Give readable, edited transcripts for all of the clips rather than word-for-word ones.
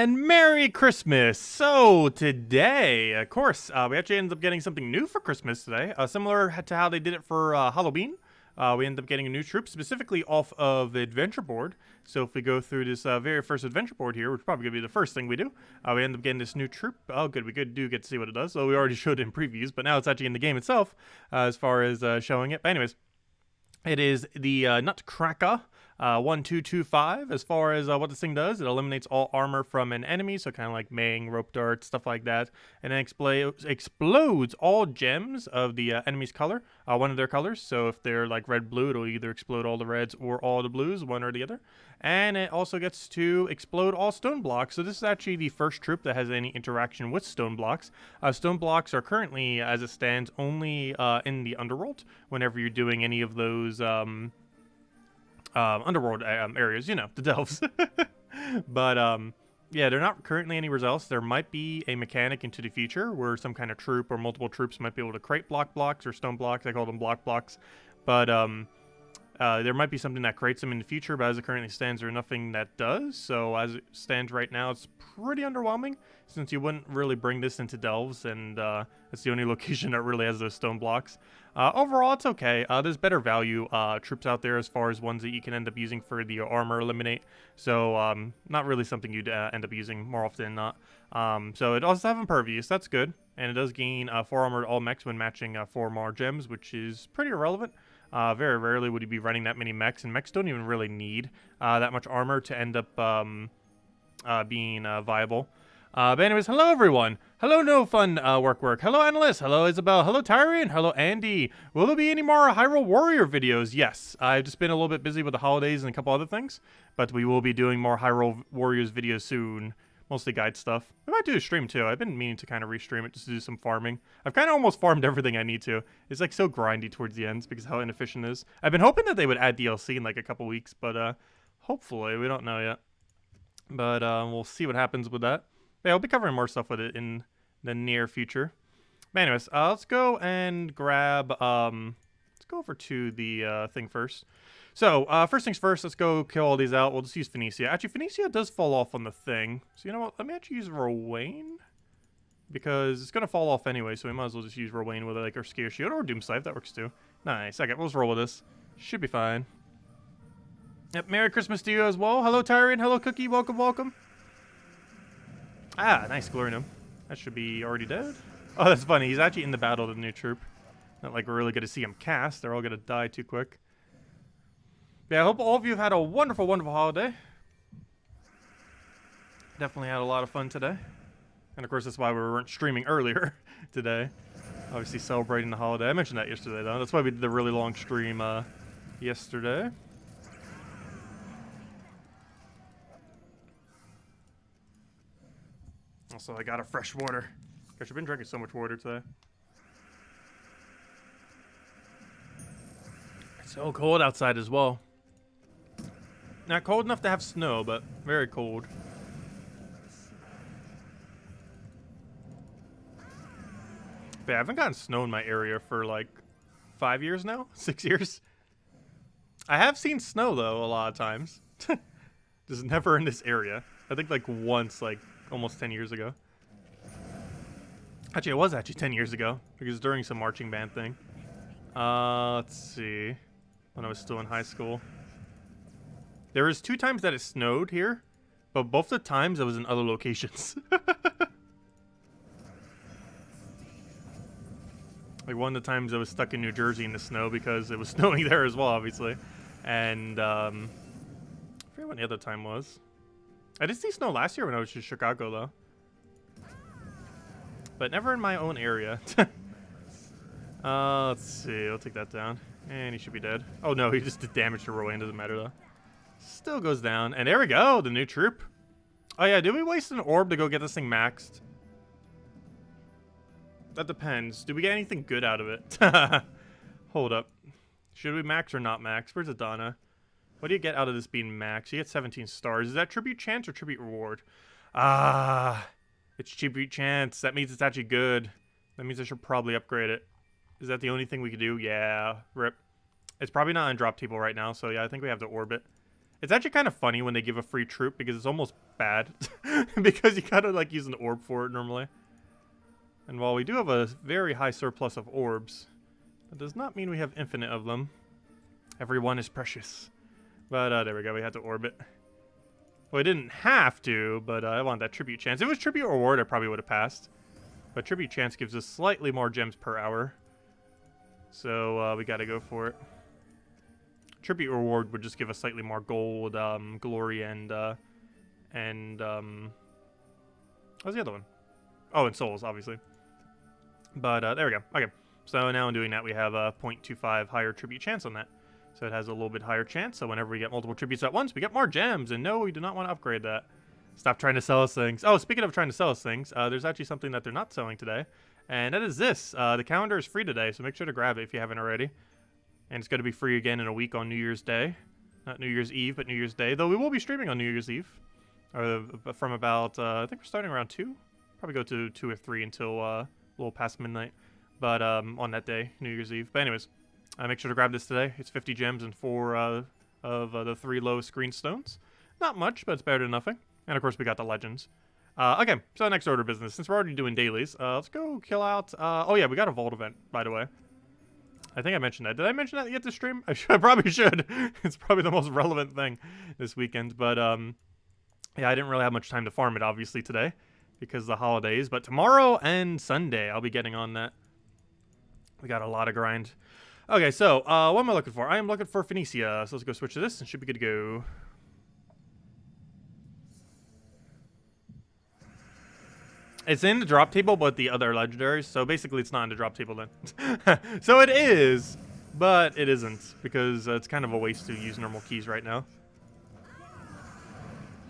And Merry Christmas! So today, of course, we actually ended up getting something new for Christmas today, similar to how they did it for Halloween. We ended up getting a new troop, specifically off of the adventure board. So if we go through this very first adventure board here, which is probably going to be the first thing we do, we end up getting this new troop. Oh, good, we do get to see what it does. So we already showed it in previews, but now it's actually in the game itself, as far as showing it. But anyways, it is the Nutcracker. 1225. As far as what this thing does, it eliminates all armor from an enemy, so kind of like Mang, rope dart, stuff like that, and then explodes all gems of the enemy's color, one of their colors. So if they're like red blue, it'll either explode all the reds or all the blues, one or the other. And it also gets to explode all stone blocks. So this is actually the first troop that has any interaction with stone blocks. Stone blocks are currently, as it stands, only in the underworld whenever you're doing any of those underworld areas, you know, the delves. But yeah, they're not currently anywhere else. There might be a mechanic into the future where some kind of troop or multiple troops might be able to crate blocks or stone blocks. I call them blocks. But there might be something that creates them in the future, but as it currently stands, there's nothing that does. So as it stands right now, it's pretty underwhelming, since you wouldn't really bring this into delves, and it's the only location that really has those stone blocks. Overall, it's okay. There's better value troops out there as far as ones that you can end up using for the armor eliminate. So not really something you'd end up using more often than not. So it does have impervious. That's good. And it does gain 4 armor to all mechs when matching 4 more gems, which is pretty irrelevant. Very rarely would you be running that many mechs, and mechs don't even really need that much armor to end up being viable. But anyways, hello everyone. Hello No Fun Work. Hello Analyst. Hello Isabel. Hello Tyrion. Hello Andy. Will there be any more Hyrule Warrior videos? Yes. I've just been a little bit busy with the holidays and a couple other things, but we will be doing more Hyrule Warriors videos soon. Mostly guide stuff. We might do a stream too. I've been meaning to kind of restream it just to do some farming. I've kind of almost farmed everything I need to. It's like so grindy towards the ends because of how inefficient it is. I've been hoping that they would add DLC in like a couple weeks, but hopefully. We don't know yet. But we'll see what happens with that. Yeah, I'll be covering more stuff with it in the near future. But anyways, let's go and grab, let's go over to the thing first. So, first things first, let's go kill all these out. We'll just use Phoenicia. Actually, Phoenicia does fall off on the thing. So, you know what? Let me actually use Rowain, because it's going to fall off anyway, so we might as well just use Rowain with like our Scare Shield or Doom Scythe. That works too. Nice. Okay, we'll just roll with this. Should be fine. Yep, Merry Christmas to you as well. Hello, Tyrion. Hello, Cookie. Welcome. Ah, nice Glorium. That should be already dead. Oh, that's funny. He's actually in the battle of the new troop. Not like we're really going to see him cast. They're all going to die too quick. Yeah, I hope all of you have had a wonderful holiday. Definitely had a lot of fun today. And of course, that's why we weren't streaming earlier today. Obviously celebrating the holiday. I mentioned that yesterday, though. That's why we did the really long stream yesterday. Also, I got a fresh water. Gosh, I've been drinking so much water today. It's so cold outside as well. Not cold enough to have snow, but very cold. But yeah, I haven't gotten snow in my area for like 5 years now? 6 years? I have seen snow, though, a lot of times. Just never in this area. I think like once, like almost 10 years ago. Actually, it was actually 10 years ago, because during some marching band thing. Let's see. When I was still in high school. There was 2 times that it snowed here, but both the times it was in other locations. Like one of the times I was stuck in New Jersey in the snow because it was snowing there as well, obviously. And I forget what the other time was. I did see snow last year when I was in Chicago, though. But never in my own area. Let's see. I'll take that down. And he should be dead. Oh, no. He just did damage to Rowan. Doesn't matter, though. Still goes down. And there we go. The new troop. Oh, yeah. Did we waste an orb to go get this thing maxed? That depends. Did we get anything good out of it? Hold up. Should we max or not max? Where's Adana? What do you get out of this being max? You get 17 stars. Is that tribute chance or tribute reward? Ah, it's tribute chance. That means it's actually good. That means I should probably upgrade it. Is that the only thing we could do? Yeah. Rip. It's probably not on drop table right now, so yeah, I think we have to orbit. It's actually kind of funny when they give a free troop because it's almost bad. Because you gotta like use an orb for it normally. And while we do have a very high surplus of orbs, that does not mean we have infinite of them. Every one is precious. But there we go, we had to orbit. Well, I didn't have to, but I want that tribute chance. If it was tribute reward, I probably would have passed. But tribute chance gives us slightly more gems per hour. So we gotta go for it. Tribute reward would just give us slightly more gold, glory, and what was the other one? Oh, and souls, obviously. But there we go. Okay, so now in doing that, we have a 0.25 higher tribute chance on that. So it has a little bit higher chance, so whenever we get multiple tributes at once, we get more gems, and no, we do not want to upgrade that. Stop trying to sell us things. Oh, speaking of trying to sell us things, there's actually something that they're not selling today, and that is this. The calendar is free today, so make sure to grab it if you haven't already. And it's going to be free again in a week on New Year's Day. Not New Year's Eve, but New Year's Day. Though we will be streaming on New Year's Eve. From about, I think we're starting around 2. Probably go to 2 or 3 until a little past midnight. But on that day, New Year's Eve. But anyways, make sure to grab this today. It's 50 gems and 4 of the 3 lowest green stones. Not much, but it's better than nothing. And of course, we got the legends. Okay, so next order of business. Since we're already doing dailies, let's go kill out... oh yeah, we got a vault event, by the way. I think I mentioned that. Did I mention that yet this stream? I probably should. It's probably the most relevant thing this weekend. But, yeah, I didn't really have much time to farm it, obviously, today. Because of the holidays. But tomorrow and Sunday, I'll be getting on that. We got a lot of grind. Okay, so, what am I looking for? I am looking for Phoenicia. So let's go switch to this and should be good to go. It's in the drop table, but the other legendaries. So basically, it's not in the drop table then. So it is, but it isn't because it's kind of a waste to use normal keys right now.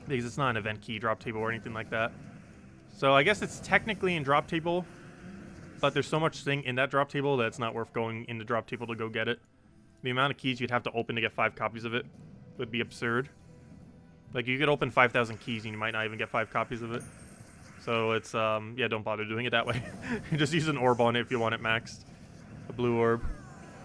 Because it's not an event key drop table or anything like that. So I guess it's technically in drop table, but there's so much thing in that drop table that it's not worth going in the drop table to go get it. The amount of keys you'd have to open to get 5 copies of it would be absurd. Like you could open 5,000 keys and you might not even get 5 copies of it. So it's, yeah, don't bother doing it that way. Just use an orb on it if you want it maxed. A blue orb.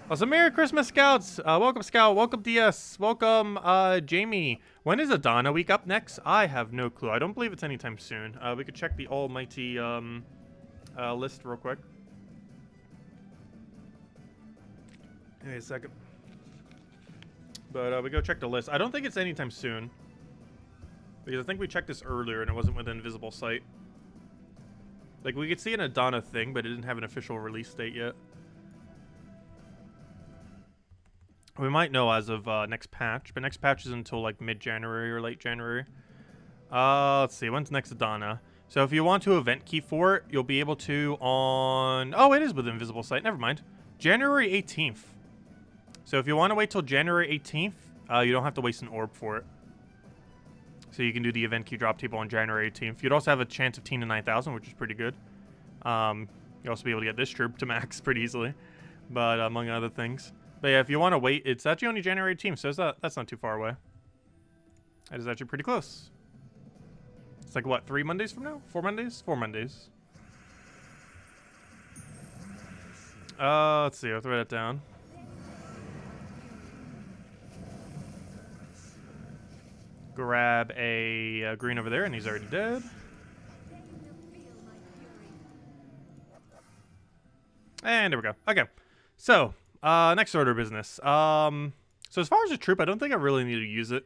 Also, Merry Christmas, Scouts! Welcome, Scout. Welcome, DS. Welcome, Jamie. When is Adana week up next? I have no clue. I don't believe it's anytime soon. We could check the almighty, list real quick. Give me a second. But, we go check the list. I don't think it's anytime soon. Because I think we checked this earlier and it wasn't within visible sight. Like, we could see an Adana thing, but it didn't have an official release date yet. We might know as of next patch, but next patch is until, like, mid-January or late January. Let's see, when's next Adana? So if you want to event key for it, you'll be able to on... Oh, it is within visible sight, never mind. January 18th. So if you want to wait till January 18th, you don't have to waste an orb for it. So you can do the event key drop table on January 18th. You'd also have a chance of 10 to 9,000, which is pretty good. You'll also be able to get this troop to max pretty easily, but among other things. But yeah, if you want to wait, it's actually only January 18th, so that's not too far away. That is actually pretty close. It's like, what, 3 Mondays from now? 4 Mondays? 4 Mondays. Let's see, I'll throw that down. Grab a green over there, and he's already dead. And there we go. Okay, so next order of business. So as far as a troop, I don't think I really need to use it.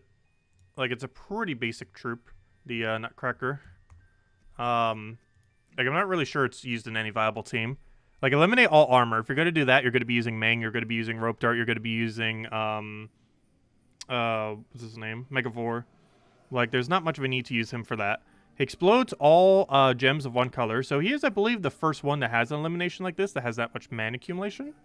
Like, it's a pretty basic troop, the Nutcracker. Like, I'm not really sure it's used in any viable team. Like, eliminate all armor. If you're going to do that, you're going to be using Meng, you're going to be using Rope Dart, you're going to be using what's his name? Megavore. Like, there's not much of a need to use him for that. He explodes all gems of one color. So he is, I believe, the first one that has an elimination like this that has that much mana accumulation.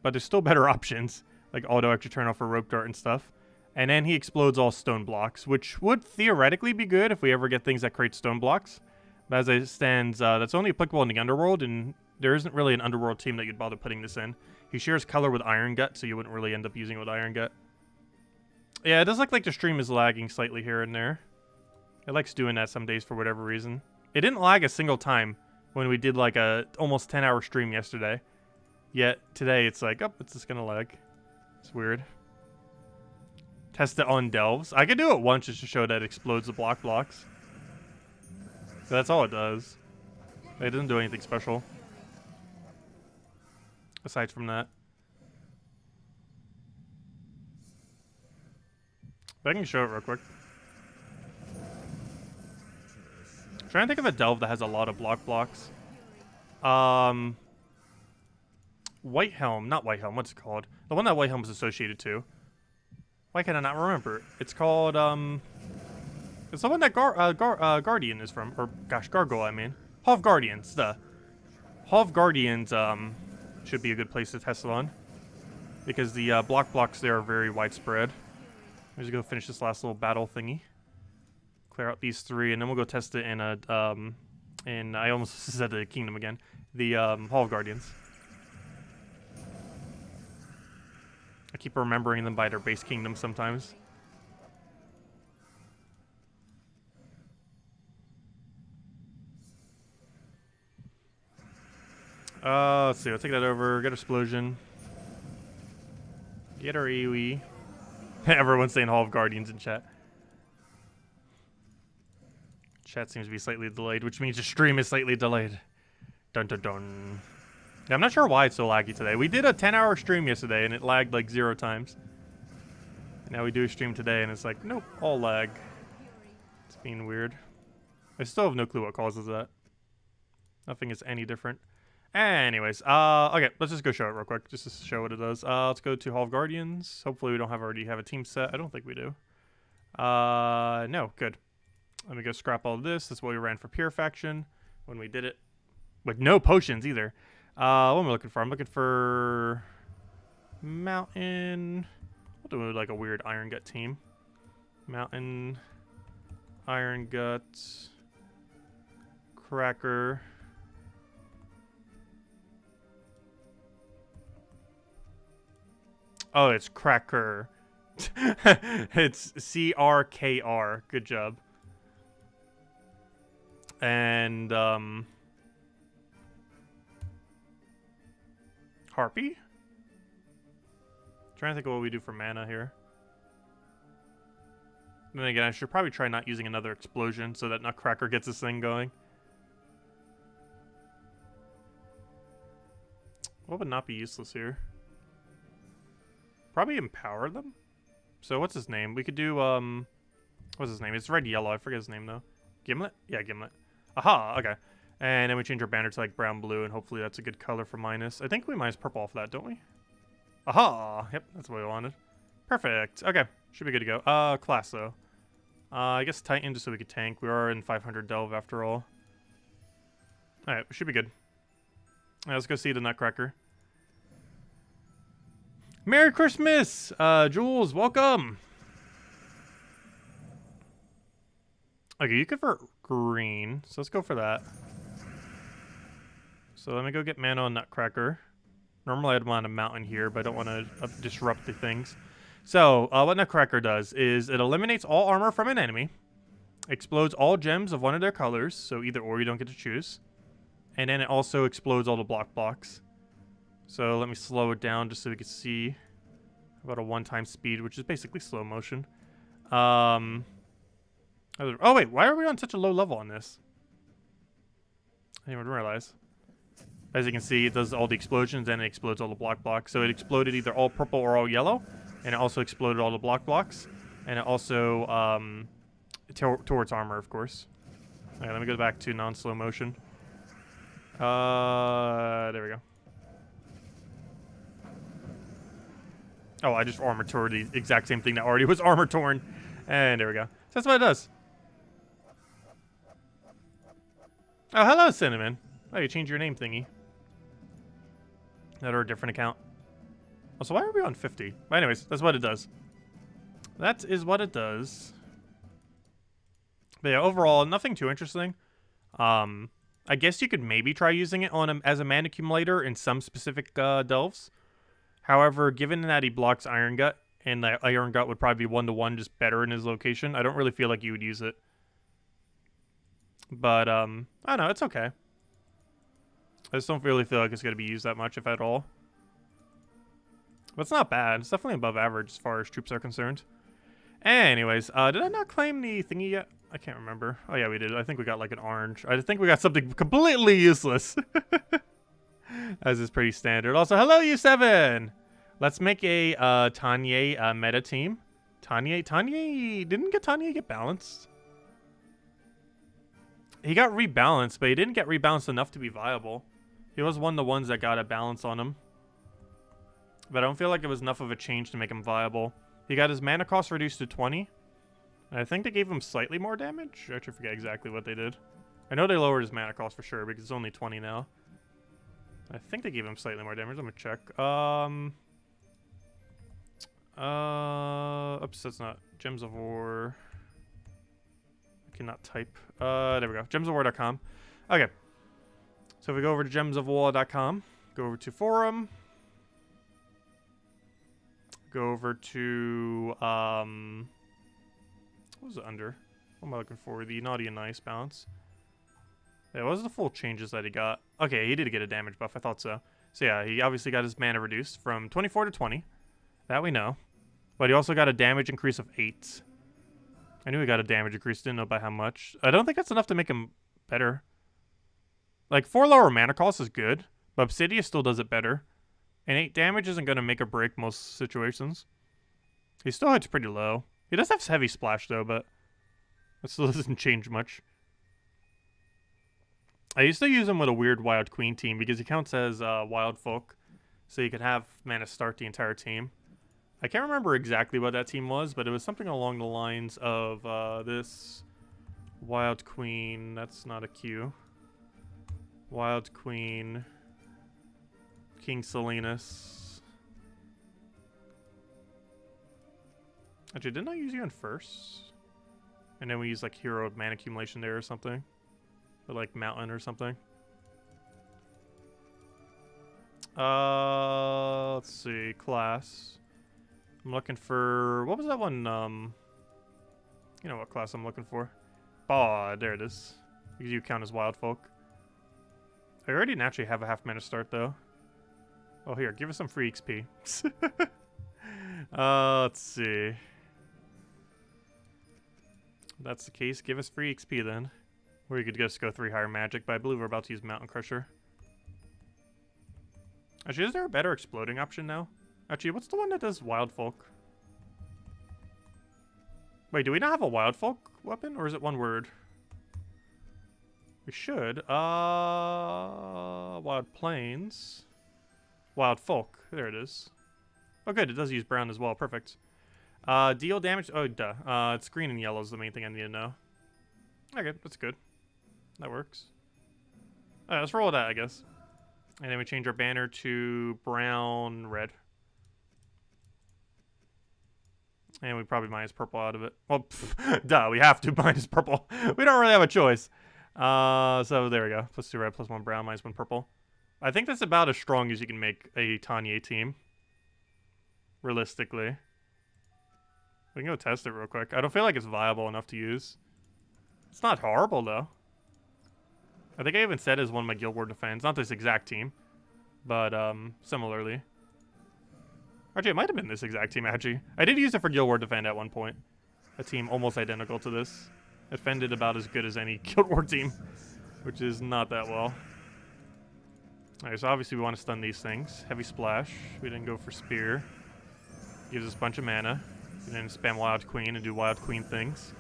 But there's still better options, like auto extra turn off for Rope Dart and stuff. And then he explodes all stone blocks, which would theoretically be good if we ever get things that create stone blocks. But as it stands, that's only applicable in the Underworld, and there isn't really an Underworld team that you'd bother putting this in. He shares color with Iron Gut, so you wouldn't really end up using it with Iron Gut. Yeah, it does look like the stream is lagging slightly here and there. It likes doing that some days for whatever reason. It didn't lag a single time when we did like a almost 10-hour stream yesterday. Yet today it's like, oh, it's just gonna lag. It's weird. Test it on delves. I could do it once just to show that it explodes the blocks. So that's all it does. It doesn't do anything special. Aside from that. But I can show it real quick. I'm trying to think of a delve that has a lot of blocks. White Helm, not White Helm, what's it called? The one that White Helm is associated to. Why can I not remember? It's called, it's the one that Guardian is from, or gosh, Gargoyle, I mean. Hall of Guardians, Hall of Guardians, should be a good place to test it on. Because the blocks there are very widespread. Let's go finish this last little battle thingy. Clear out these 3, and then we'll go test it in a, I almost said the Kingdom again. The, Hall of Guardians. I keep remembering them by their base kingdom sometimes. Let's see. I'll take that over. Get Explosion. Get our AoE. Everyone's saying Hall of Guardians in chat. Chat seems to be slightly delayed, which means the stream is slightly delayed. Dun dun dun. Yeah, I'm not sure why it's so laggy today. We did a 10-hour stream yesterday, and it lagged like 0 times. And now we do a stream today, and it's like, nope, all lag. It's being weird. I still have no clue what causes that. Nothing is any different. Anyways, okay, let's just go show it real quick, just to show what it does. Let's go to Hall of Guardians. Hopefully we don't already have a team set. I don't think we do. No, good. Let me go scrap all of this. That's what we ran for Pure Faction when we did it. With no potions either. What am I looking for? I'm looking for Mountain. We'll do like a weird Iron Gut team. Mountain, Iron Gut, Cracker. Oh, it's Cracker. It's CRKR. Good job. And Harpy? Trying to think of what we do for mana here. And then again, I should probably try not using another explosion so that Nutcracker gets this thing going. What would not be useless here? Probably empower them? So what's his name? We could do, what's his name? It's red yellow. I forget his name though. Gimlet? Yeah, Gimlet. Aha, okay. And then we change our banner to like brown blue, and hopefully that's a good color for minus. I think we minus purple off that, don't we? Aha! Yep, that's what we wanted. Perfect. Okay, should be good to go. Class though. I guess Titan just so we could tank. We are in 500 delve after all. Alright, we should be good. Alright, let's go see the Nutcracker. Merry Christmas! Jules, welcome! Okay, you convert green, so let's go for that. So let me go get mana on Nutcracker. Normally I'd want a mountain here, but I don't want to disrupt the things. So, what Nutcracker does is it eliminates all armor from an enemy, explodes all gems of one of their colors, so either or you don't get to choose, and then it also explodes all the blocks. So let me slow it down just so we can see about a one-time speed, which is basically slow motion. Oh wait, why are we on such a low level on this? I didn't even realize. As you can see, it does all the explosions and it explodes all the blocks. So it exploded either all purple or all yellow, and it also exploded all the blocks, and it also towards armor, of course. Alright, let me go back to non-slow motion. There we go. Oh, I just armor tore the exact same thing that already was armor torn. And there we go. So that's what it does. Oh, hello, Cinnamon. Oh, you changed your name thingy. That or a different account. Oh, so why are we on 50? But anyways, that's what it does. That is what it does. But yeah, overall, nothing too interesting. I guess you could maybe try using it on as a mana accumulator in some specific delves. However, given that he blocks Iron Gut, and the Iron Gut would probably be 1-to-1 just better in his location, I don't really feel like you would use it. But, I don't know, it's okay. I just don't really feel like it's going to be used that much, if at all. But it's not bad. It's definitely above average as far as troops are concerned. Anyways, did I not claim the thingy yet? I can't remember. Oh yeah, we did. I think we got like an orange. I think we got something completely useless. As is pretty standard. Also, hello U7! Let's make a Tanya meta team. Tanya didn't Tanya get balanced? He got rebalanced, but he didn't get rebalanced enough to be viable. He was one of the ones that got a balance on him. But I don't feel like it was enough of a change to make him viable. He got his mana cost reduced to 20. And I think they gave him slightly more damage. I actually forget exactly what they did. I know they lowered his mana cost for sure because it's only 20 now. I think they gave him slightly more damage. Let me check. Oops, that's not Gems of War. I cannot type. There we go. Gemsofwar.com. Okay. So if we go over to gemsofwar.com, go over to forum, go over to what was it under? What am I looking for? The naughty and nice balance. Yeah, what was the full changes that he got? Okay, he did get a damage buff. I thought so. So yeah, he obviously got his mana reduced from 24 to 20. That we know. But he also got a damage increase of 8. I knew he got a damage increase, didn't know by how much. I don't think that's enough to make him better. Like, 4 lower mana cost is good, but Obsidian still does it better. And 8 damage isn't going to make or break most situations. He still hits pretty low. He does have heavy splash, though, but that still doesn't change much. I used to use him with a weird Wild Queen team because he counts as Wild Folk, so you could have mana start the entire team. I can't remember exactly what that team was, but it was something along the lines of this Wild Queen. That's not a Q. Wild Queen, King Salinas. Actually, didn't I use you in first? And then we use like hero mana accumulation there or something. Or like mountain or something. Let's see, class. I'm looking for, what was that one? You know what class I'm looking for? Oh, there it is. Because you count as wild folk. I already naturally have a half mana start though. Oh, here, give us some free XP. Let's see. If that's the case, give us free XP then. Or you could just go 3 higher magic, but I believe we're about to use Mountain Crusher. Actually, is there a better exploding option now? Actually, what's the one that does Wild Folk? Wait, do we not have a Wild Folk weapon? Or is it one word? We should. Wild Plains. Wild Folk. There it is. Oh, good. It does use brown as well. Perfect. Deal damage. Oh, duh. It's green and yellow is the main thing I need to know. Okay, that's good. That works. Alright, let's roll with that, I guess. And then we change our banner to brown, red. And we probably minus purple out of it. Well, duh, we have to minus purple. We don't really have a choice. So there we go. Plus 2 red, plus 1 brown, minus 1 purple. I think that's about as strong as you can make a Tanya team. Realistically. We can go test it real quick. I don't feel like it's viable enough to use. It's not horrible, though. I think I even said it as one of my Guild War defense. Not this exact team, but similarly. Actually, it might have been this exact team, actually. I did use it for Guild War Defend at one point. A team almost identical to this. It fended about as good as any Guild War team, which is not that well. Alright, so obviously we want to stun these things. Heavy Splash. We didn't go for Spear. Gives us a bunch of mana. We didn't spam Wild Queen and do Wild Queen things.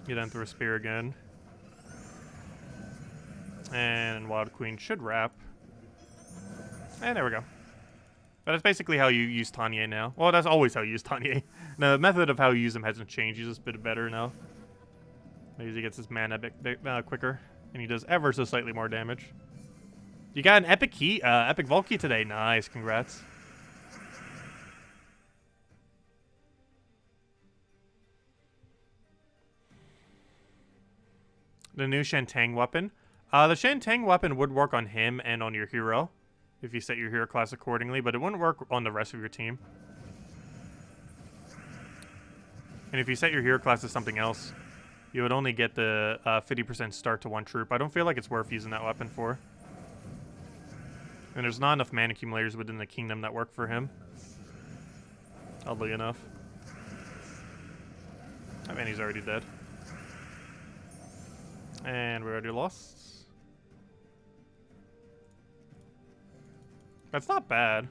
You then throw a Spear again. And Wild Queen should wrap. And there we go. But that's basically how you use Tanya now. Well, that's always how you use Tanya. The method of how you use him hasn't changed. He's just a bit better now. Maybe he gets his mana a bit quicker. And he does ever so slightly more damage. You got an epic key, epic vault key today. Nice, congrats. The new Shantang weapon. The Shantang weapon would work on him and on your hero, if you set your hero class accordingly, but it wouldn't work on the rest of your team. And if you set your hero class to something else, you would only get the 50% start to one troop. I don't feel like it's worth using that weapon for. And there's not enough mana accumulators within the kingdom that work for him. oddly enough. I mean, he's already dead. And we already lost. That's not bad.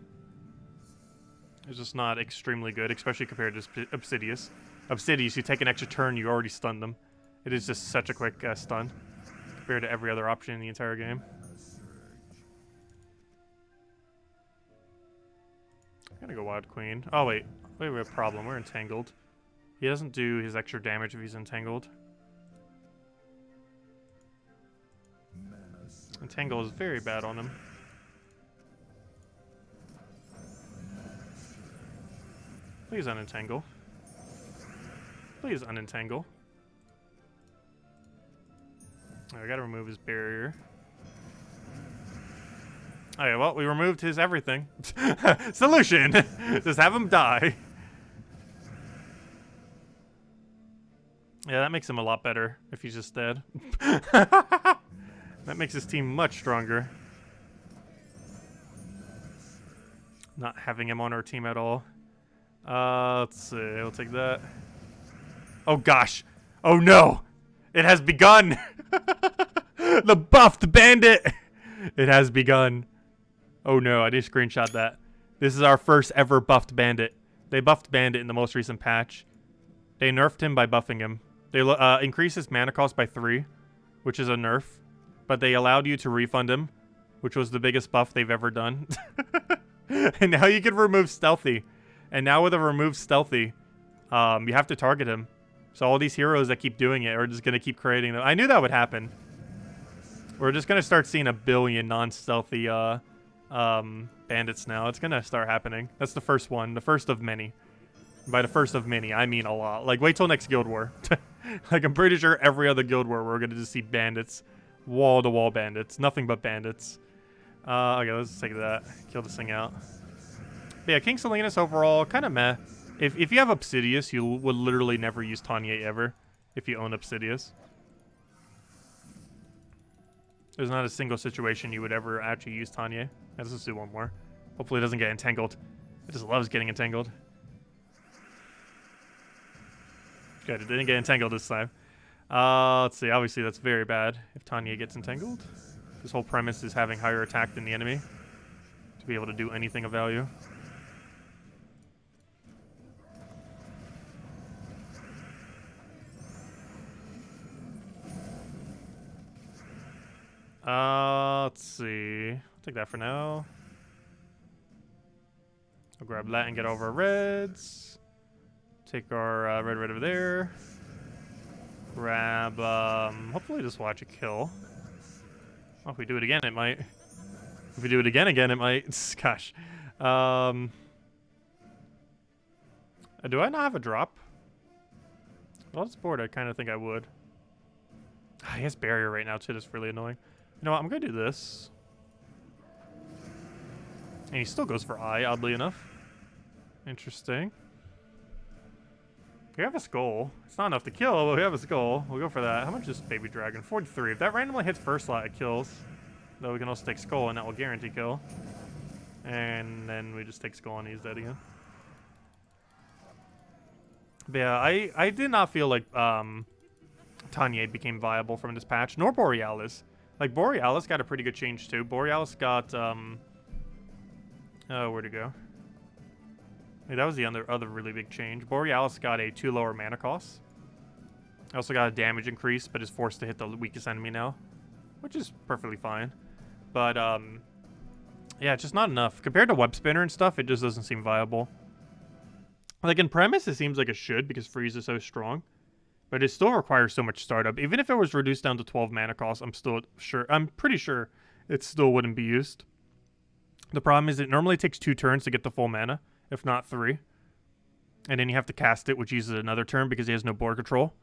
It's just not extremely good, especially compared to Obsidius. Obsidius, you take an extra turn, you already stunned them. It is just such a quick stun compared to every other option in the entire game. I'm gonna go Wild Queen. Oh, wait. Wait, we have a problem. We're entangled. He doesn't do his extra damage if he's entangled. Entangle is very bad on him. Please unentangle. Please unentangle. I gotta remove his barrier. Okay, well, we removed his everything. Solution! Just have him die. Yeah, that makes him a lot better if he's just dead. That makes his team much stronger. Not having him on our team at all. Let's see. We'll take that. Oh, gosh. Oh, no. It has begun. The buffed bandit. It has begun. Oh, no. I didn't screenshot that. This is our first ever buffed bandit. They buffed bandit in the most recent patch. They nerfed him by buffing him. They increased his mana cost by 3, which is a nerf. But they allowed you to refund him, which was the biggest buff they've ever done. And now you can remove stealthy. And now with a remove stealthy, you have to target him. So all these heroes that keep doing it are just going to keep creating them. I knew that would happen. We're just going to start seeing a billion non-stealthy bandits now. It's going to start happening. That's the first one. The first of many. By the first of many, I mean a lot. Like, wait till next Guild War. Like, I'm pretty sure every other Guild War we're going to just see bandits. Wall-to-wall bandits. Nothing but bandits. Okay, let's take that. Kill this thing out. But yeah, King Salinas overall, kind of meh. If you have Obsidius, you would literally never use Tanya ever. If you own Obsidius. There's not a single situation you would ever actually use Tanya. Let's just do one more. Hopefully it doesn't get entangled. It just loves getting entangled. Good, it didn't get entangled this time. Let's see, obviously that's very bad if Tanya gets entangled. This whole premise is having higher attack than the enemy to be able to do anything of value. Let's see. I'll take that for now. I'll grab that and get over our reds. Take our red over there. Grab, hopefully just watch it kill. Oh, if we do it again, it might. If we do it again, it might. Gosh. Do I not have a drop? Well, this board, I kind of think I would. He has barrier right now, too. That's really annoying. You know what? I'm going to do this. And he still goes for eye, oddly enough. Interesting. We have a skull. It's not enough to kill, but we have a skull. We'll go for that. How much is Baby Dragon? 43. If that randomly hits first slot, it kills. Though we can also take skull, and that will guarantee kill. And then we just take skull, and he's dead again. But yeah, I did not feel like Tanya became viable from this patch, nor Borealis. Like, Borealis got a pretty good change, too. Borealis got, oh, where'd it go? Hey, that was the other really big change. Borealis got a 2 lower mana cost. Also got a damage increase, but is forced to hit the weakest enemy now, which is perfectly fine. But, yeah, it's just not enough. Compared to Web Spinner and stuff, it just doesn't seem viable. Like, in premise, it seems like it should, because Freeze is so strong. But it still requires so much startup. Even if it was reduced down to 12 mana cost, I'm pretty sure it still wouldn't be used. The problem is it normally takes 2 turns to get the full mana, if not 3. And then you have to cast it, which uses another turn because he has no board control.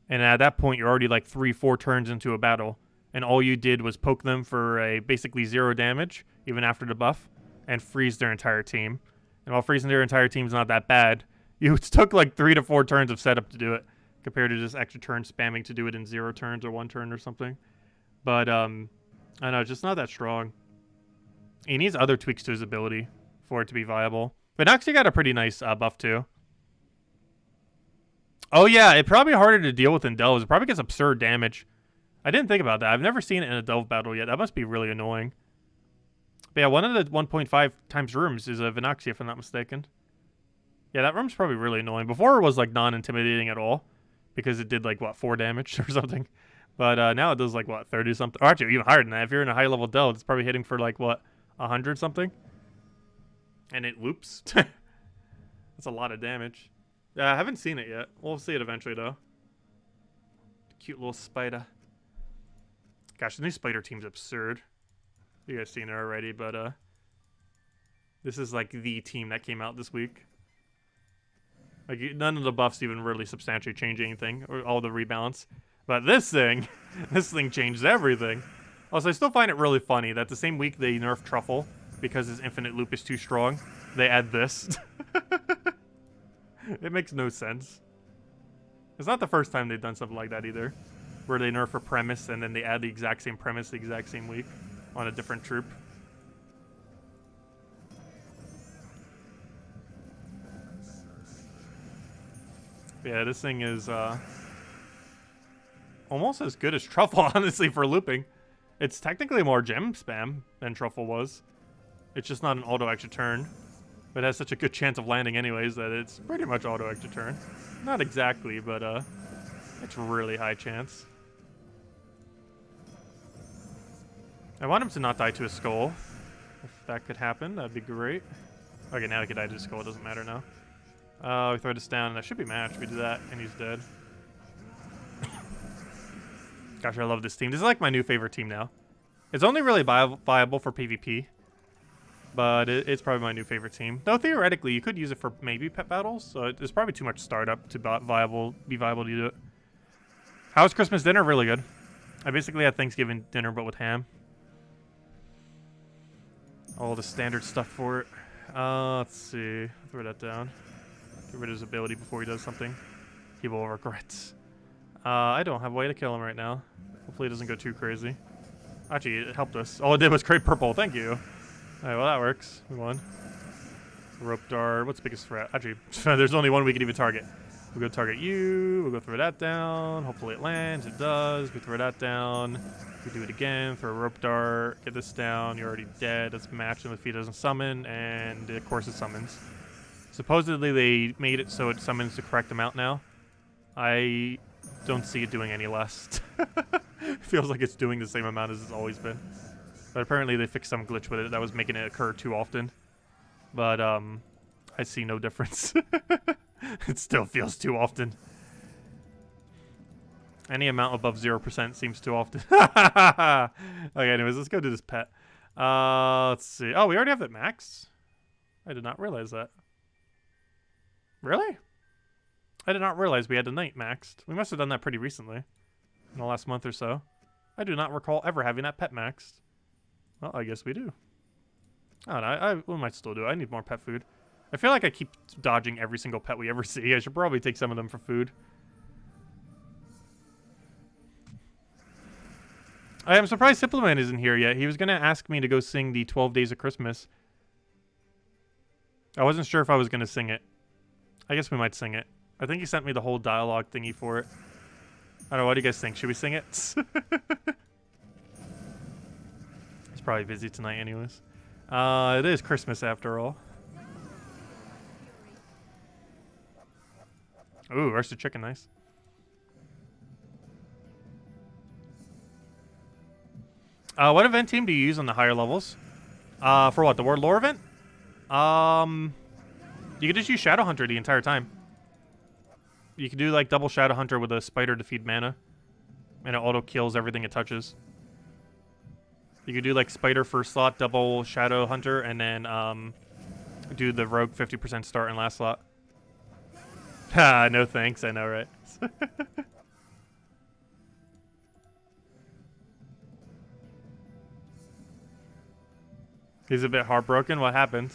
And at that point, you're already like 3-4 turns into a battle. And all you did was poke them for a basically 0 damage, even after the buff, and freeze their entire team. And while freezing their entire team is not that bad, you took like 3 to 4 turns of setup to do it, compared to just extra turn spamming to do it in 0 turns or 1 turn or something. But, I don't know, just not that strong. He needs other tweaks to his ability for it to be viable. But Noxie got a pretty nice buff too. Oh yeah, it's probably harder to deal with in delves. It probably gets absurd damage. I didn't think about that. I've never seen it in a delve battle yet. That must be really annoying. But yeah, one of the 1.5 times rooms is a Venoxia, if I'm not mistaken. Yeah, that room's probably really annoying. Before it was like non-intimidating at all, because it did like what, 4 damage or something. But now it does like what, 30 something, or actually even higher than that. If you're in a high level delve, it's probably hitting for like what, 100 something, and it loops. That's a lot of damage. I haven't seen it yet. We'll see it eventually though. Cute little spider. Gosh, the new spider team's absurd. You guys seen it already, but this is like the team that came out this week. Like none of the buffs even really substantially change anything, or all the rebalance. But this thing, this thing changed everything. Also, I still find it really funny that the same week they nerf Truffle because his infinite loop is too strong, they add this. It makes no sense. It's not the first time they've done something like that either, where they nerf a premise and then they add the exact same premise the exact same week on a different troop. Yeah, this thing is almost as good as Truffle, honestly, for looping. It's technically more gem spam than Truffle was. It's just not an auto extra turn. But it has such a good chance of landing anyways that it's pretty much auto extra turn. Not exactly, but it's really high chance. I want him to not die to a skull. If that could happen, that'd be great. Okay, now he could die to a skull, it doesn't matter now. We throw this down, and that should be matched. We do that, and he's dead. Gosh, I love this team. This is like my new favorite team now. It's only really viable for PvP, but it's probably my new favorite team. Though theoretically, you could use it for maybe pet battles, so it's probably too much startup to be viable to do it. How was Christmas dinner? Really good. I basically had Thanksgiving dinner, but with ham. All the standard stuff for it. Let's see. Throw that down. Get rid of his ability before he does something. He will regret. I don't have a way to kill him right now. Hopefully it doesn't go too crazy. Actually, it helped us. All it did was create purple. Thank you. Alright, well that works. We won. Rope dart. What's the biggest threat? Actually, there's only one we can even target. We'll go target you. We'll go throw that down. Hopefully it lands. It does. We throw that down. We do it again. Throw a rope dart. Get this down. You're already dead. Let's match him if he doesn't summon. And of course it summons. Supposedly they made it so it summons the correct amount now. I don't see it doing any less. It feels like it's doing the same amount as it's always been. But apparently they fixed some glitch with it that was making it occur too often. But I see no difference. It still feels too often. Any amount above 0% seems too often. Okay, anyways, let's go do this pet. Let's see. Oh, we already have it maxed? I did not realize that. Really? I did not realize we had the knight maxed. We must have done that pretty recently. In the last month or so. I do not recall ever having that pet maxed. Well, I guess we do. Oh, no, we might still do it. I need more pet food. I feel like I keep dodging every single pet we ever see. I should probably take some of them for food. I am surprised Simpleman isn't here yet. He was going to ask me to go sing the 12 Days of Christmas. I wasn't sure if I was going to sing it. I guess we might sing it. I think he sent me the whole dialogue thingy for it. I don't know, what do you guys think? Should we sing it? He's probably busy tonight anyways. It is Christmas after all. Ooh, roasted chicken, nice. What event team do you use on the higher levels? For what, the World Lore event? You could just use Shadow Hunter the entire time. You could do like double Shadow Hunter with a spider to feed mana. And it auto kills everything it touches. You could do like spider first slot, double Shadow Hunter, and then do the rogue 50% start and last slot. Ha, no thanks, I know, right? He's a bit heartbroken. What happened?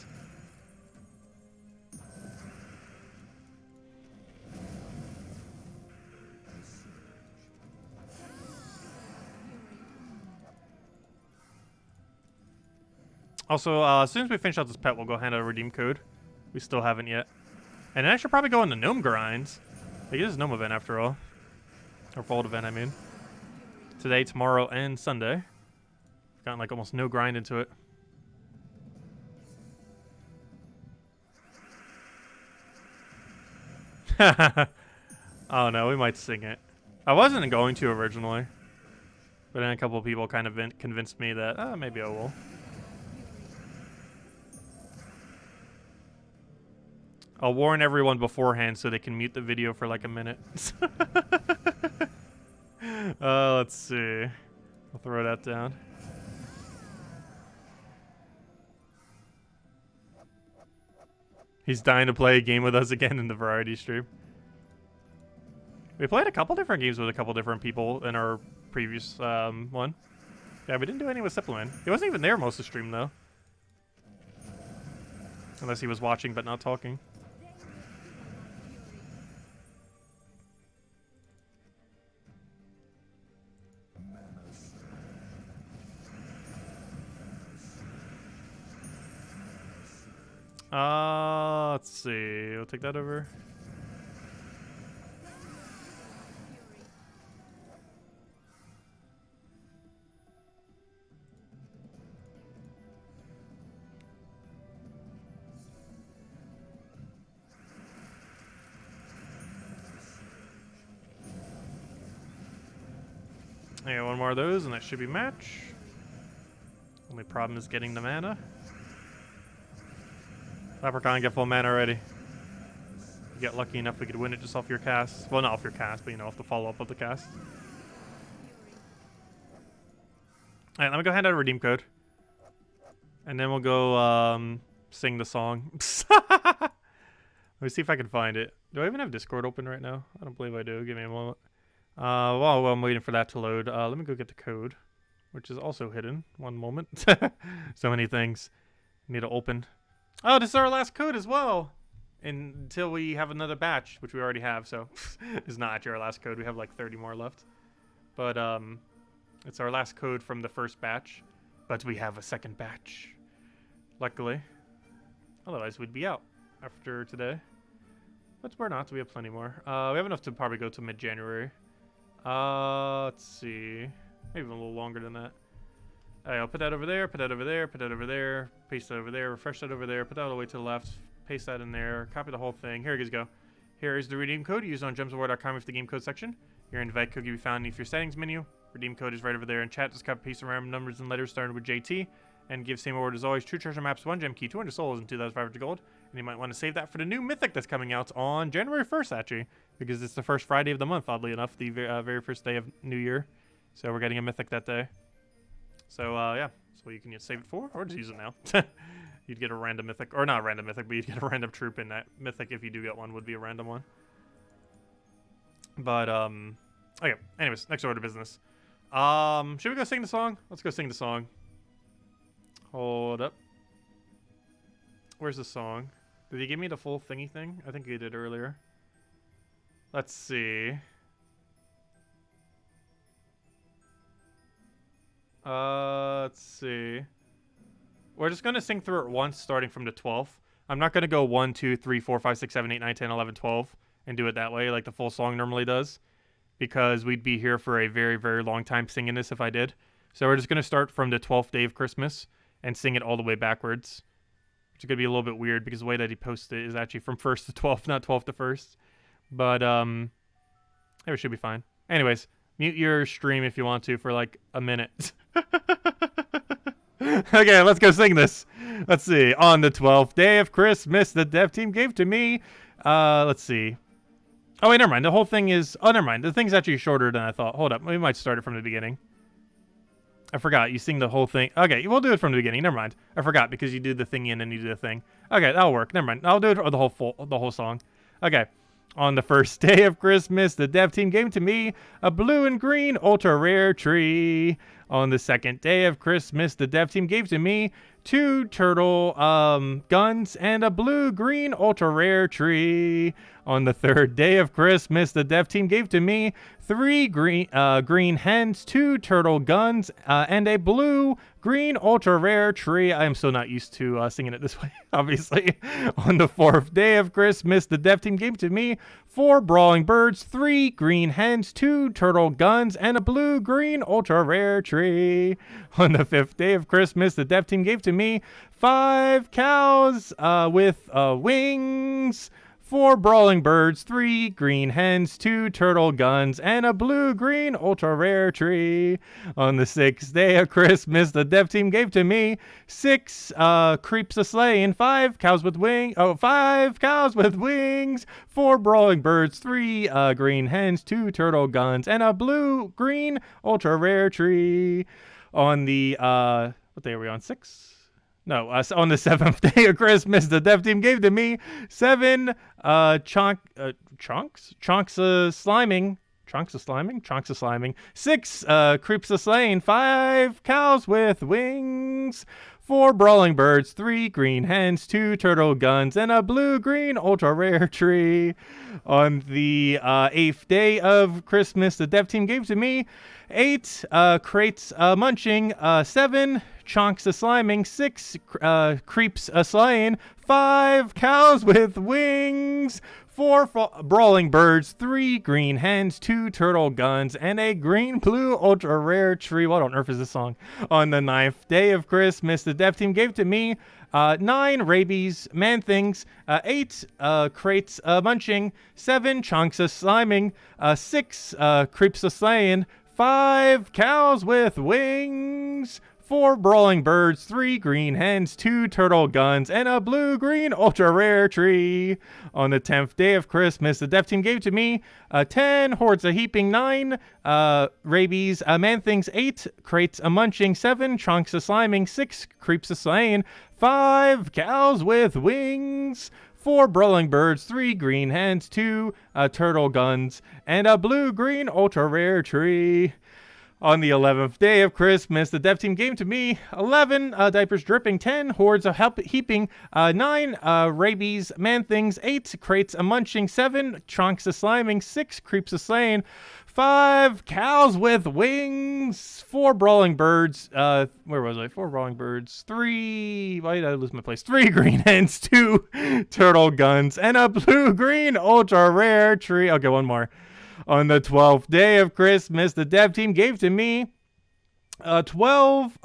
Also, as soon as we finish out this pet, we'll go hand out a redeem code. We still haven't yet. And then I should probably go on the gnome grinds. Like, it is a gnome event after all. Or fold event, I mean. Today, tomorrow, and Sunday. Gotten like almost no grind into it. Oh no, we might sing it. I wasn't going to originally. But then a couple of people kind of convinced me that, maybe I will. I'll warn everyone beforehand so they can mute the video for like a minute. Let's see. I'll throw that down. He's dying to play a game with us again in the variety stream. We played a couple different games with a couple different people in our previous one. Yeah, we didn't do any with Supplement. He wasn't even there most of the stream, though. Unless he was watching but not talking. Let's see. We'll take that over. Yeah, one more of those, and that should be match. Only problem is getting the mana. Leprechaun, get full mana already. You get lucky enough, we could win it just off your cast. Well, not off your cast, but you know, off the follow-up of the cast. Alright, let me go hand out a redeem code. And then we'll go sing the song. Let me see if I can find it. Do I even have Discord open right now? I don't believe I do. Give me a moment. While I'm waiting for that to load, let me go get the code, which is also hidden. One moment. So many things need to open. Oh, this is our last code as well. Until we have another batch, which we already have, so it's not actually our last code. We have like 30 more left. But it's our last code from the first batch. But we have a second batch. Luckily. Otherwise, we'd be out after today. But we're not. We have plenty more. We have enough to probably go to mid-January. Let's see. Maybe even a little longer than that. Alright, I'll put that over there, put that over there, put that over there, paste that over there, refresh that over there, put that all the way to the left, paste that in there, copy the whole thing. Here you go. Here is the redeem code used on gemsofwar.com with the game code section. Your invite code can be found underneath your settings menu. Redeem code is right over there in chat. Just copy, paste some random numbers and letters starting with JT. And give same award as always. 2 treasure maps, 1 gem key, 200 souls, and 2,500 gold. And you might want to save that for the new mythic that's coming out on January 1st, actually. Because it's the first Friday of the month, oddly enough. The very first day of New Year. So we're getting a mythic that day. So, yeah. So you can just save it for, or just use it now. You'd get a random mythic. Or not a random mythic, but you'd get a random troop in that mythic if you do get one, would be a random one. But, okay. Anyways, next order of business. Should we go sing the song? Let's go sing the song. Hold up. Where's the song? Did he give me the full thingy thing? I think he did earlier. Let's see. Let's see. We're just gonna sing through it once, starting from the 12th. I'm not gonna go 1, 2, 3, 4, 5, 6, 7, 8, 9, 10, 11, 12 and do it that way like the full song normally does. Because we'd be here for a very, very long time singing this if I did. So we're just gonna start from the 12th day of Christmas and sing it all the way backwards. Which is gonna be a little bit weird because the way that he posted it is actually from 1st to 12th, not 12th to 1st. But, it should be fine. Anyways, mute your stream if you want to for like a minute. Okay, let's go sing this. Let's see. On the 12th day of Christmas, the dev team gave to me. Let's see. Oh, wait, never mind. The whole thing is... Oh, never mind. The thing's actually shorter than I thought. Hold up. We might start it from the beginning. I forgot. You sing the whole thing. Okay, we'll do it from the beginning. Never mind. I forgot because you do the thingy and then you do the thing. Okay, that'll work. Never mind. I'll do it for the whole song. Okay. On the first day of Christmas, the dev team gave to me a blue and green ultra rare tree. On the second day of Christmas, the dev team gave to me 2 turtle guns and a blue-green ultra-rare tree. On the third day of Christmas, the dev team gave to me 3 green hens, 2 turtle guns, and a blue-green ultra-rare tree. I am so not used to singing it this way, obviously. On the fourth day of Christmas, the dev team gave to me 4 brawling birds, 3 green hens, 2 turtle guns, and a blue-green ultra-rare tree. On the fifth day of Christmas, the dev team gave to me 5 cows with wings, 4 brawling birds, 3 green hens, 2 turtle guns, and a blue-green ultra-rare tree. On the sixth day of Christmas, the dev team gave to me 6 creeps a sleigh and 5 cows with wings, 4 brawling birds, 3 green hens, 2 turtle guns, and a blue-green ultra-rare tree. On the, what day are we on, 6? No, on the seventh day of Christmas, the dev team gave to me 7 chunks of sliming, 6 creeps of slaying, 5 cows with wings, 4 brawling birds, 3 green hens, 2 turtle guns, and a blue-green ultra-rare tree. On the 8th day of Christmas, the dev team gave to me 8 crates munching, 7 chunks of sliming, 6 creeps a slaying, 5 cows with wings, 4 brawling birds, 3 green hens, 2 turtle guns, and a green-blue ultra-rare tree. What on earth is this song? On the 9th day of Christmas, the dev team gave to me 9 rabies man-things, 8 crates munching, 7 chunks of sliming, 6 creeps a slaying, 5 cows with wings, 4 brawling birds, 3 green hens, 2 turtle guns, and a blue-green ultra-rare tree. On the 10th day of Christmas, the dev team gave to me 10 hordes a heaping, 9 rabies man-things, 8 crates a munching, 7 chunks of sliming, 6 creeps a slaying, 5 cows with wings, 4 brawling birds, 3 green hens, 2 turtle guns, and a blue-green ultra-rare tree. On the 11th day of Christmas, the dev team gave to me 11 diapers dripping, 10 hordes of heaping, 9 rabies man-things, 8 crates a munching, 7 chunks of sliming, 6 creeps a slaying, 5 cows with wings, 4 brawling birds, where was I? 4 brawling birds, 3, why did I lose my place? 3 green hens, 2 turtle guns, and a blue-green ultra-rare tree. Okay, one more. On the 12th day of Christmas, the dev team gave to me 12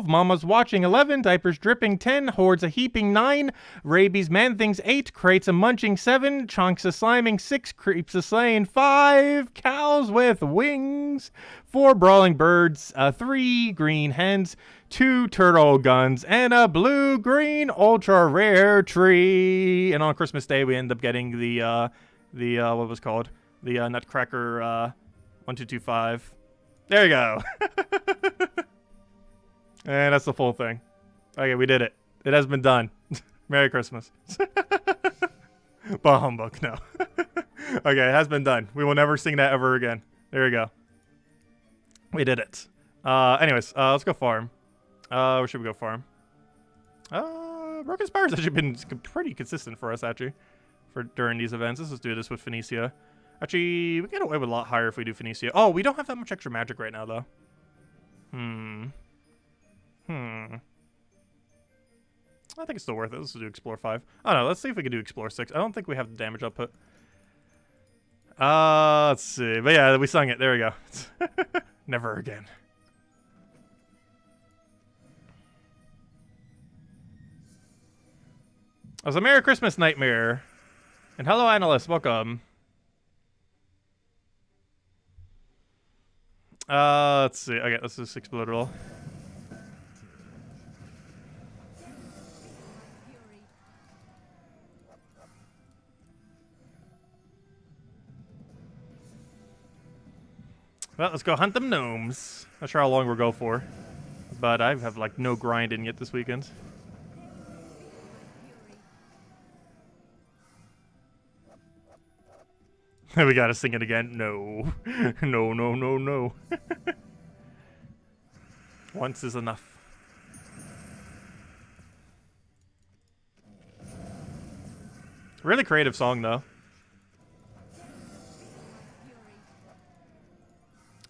mamas watching, 11 diapers dripping, 10 hordes a heaping, 9 rabies man-things, 8 crates a munching, 7 chunks of sliming, 6 creeps a slaying, 5 cows with wings, 4 brawling birds, 3 green hens, 2 turtle guns, and a blue-green ultra-rare tree. And on Christmas Day, we end up getting the what was called? The Nutcracker 1225. There you go. And that's the full thing. Okay, we did it. It has been done. Merry Christmas. Bah humbug, no. Okay, it has been done. We will never sing that ever again. There you go. We did it. Anyways, let's go farm. Where should we go farm? Broken Spire's actually been pretty consistent for us, actually. During these events. Let's do this with Phoenicia. Actually, we get away with a lot higher if we do Phoenicia. Oh, we don't have that much extra magic right now, though. I think it's still worth it. Let's do Explore 5. I don't know. Let's see if we can do Explore 6. I don't think we have the damage output. Let's see. But yeah, we sung it. There we go. Never again. It was a Merry Christmas Nightmare. And hello, analysts. Welcome. Let's see. Okay, let's just explode it all. Well, let's go hunt them gnomes. Not sure how long we'll go for, but I have like no grinding yet this weekend. We gotta sing it again. No. No, no, no, no. Once is enough. Really creative song, though.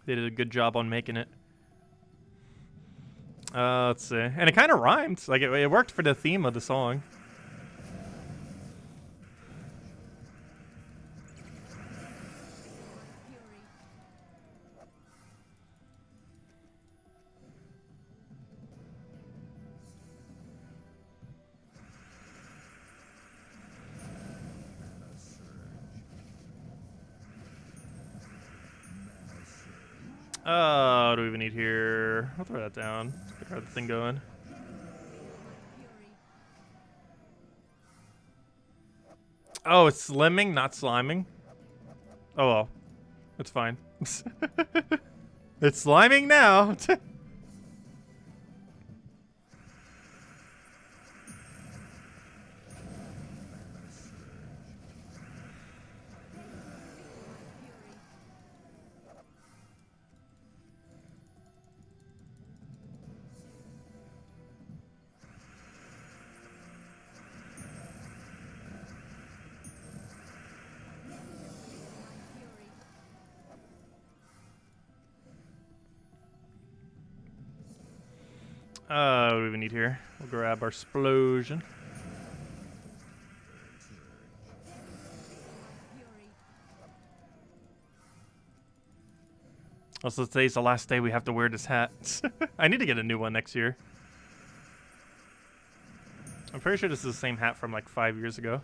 They did a good job on making it. Let's see. And it kind of rhymed. Like, it worked for the theme of the song. What do we even need here? I'll throw that down. Get the thing going. Oh, it's slimming, not sliming. Oh well. It's fine. It's sliming now. What do we need here? We'll grab our explosion. Also, today's the last day we have to wear this hat. I need to get a new one next year. I'm pretty sure this is the same hat from like 5 years ago.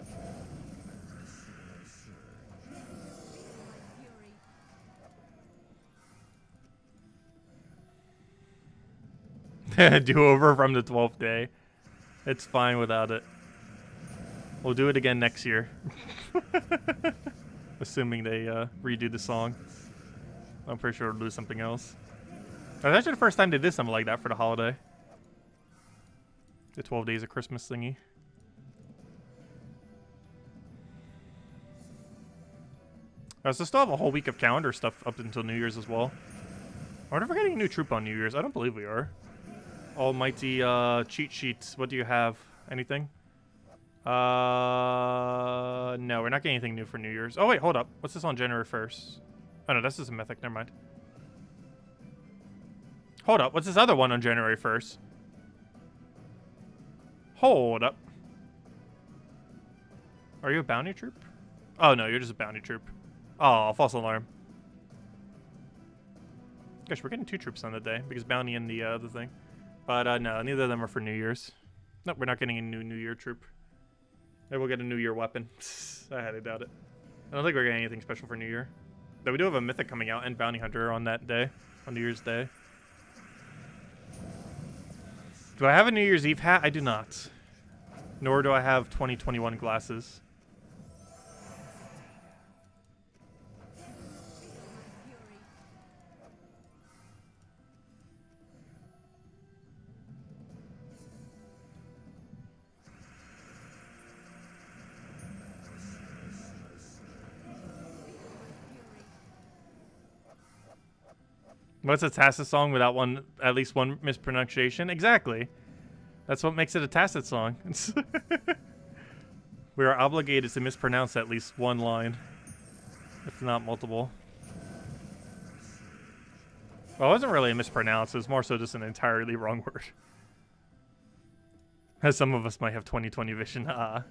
Do-over from the 12th day. It's fine without it. We'll do it again next year. Assuming they redo the song. I'm pretty sure we'll do something else. That's actually the first time they did something like that for the holiday. The 12 days of Christmas thingy. So still have a whole week of calendar stuff up until New Year's as well. I wonder if we're getting a new troop on New Year's. I don't believe we are. Almighty cheat sheets. What do you have? Anything? No, we're not getting anything new for New Year's. Oh wait, hold up. What's this on January 1st? Oh no, that's just a mythic. Never mind. Hold up. What's this other one on January 1st? Hold up. Are you a bounty troop? Oh no, you're just a bounty troop. Oh, false alarm. Gosh, we're getting 2 troops on the day because bounty and the other thing. But no, neither of them are for New Year's. Nope, we're not getting a New Year troop. Maybe we'll get a New Year weapon. I highly doubt it. I don't think we're getting anything special for New Year. Though we do have a mythic coming out and bounty hunter on that day, on New Year's Day. Do I have a New Year's Eve hat? I do not. Nor do I have 2021 glasses. What's a Tacet song without at least one mispronunciation? Exactly. That's what makes it a Tacet song. We are obligated to mispronounce at least one line, if not multiple. Well, it wasn't really a mispronounce. It was more so just an entirely wrong word. As some of us might have 20/20 vision. But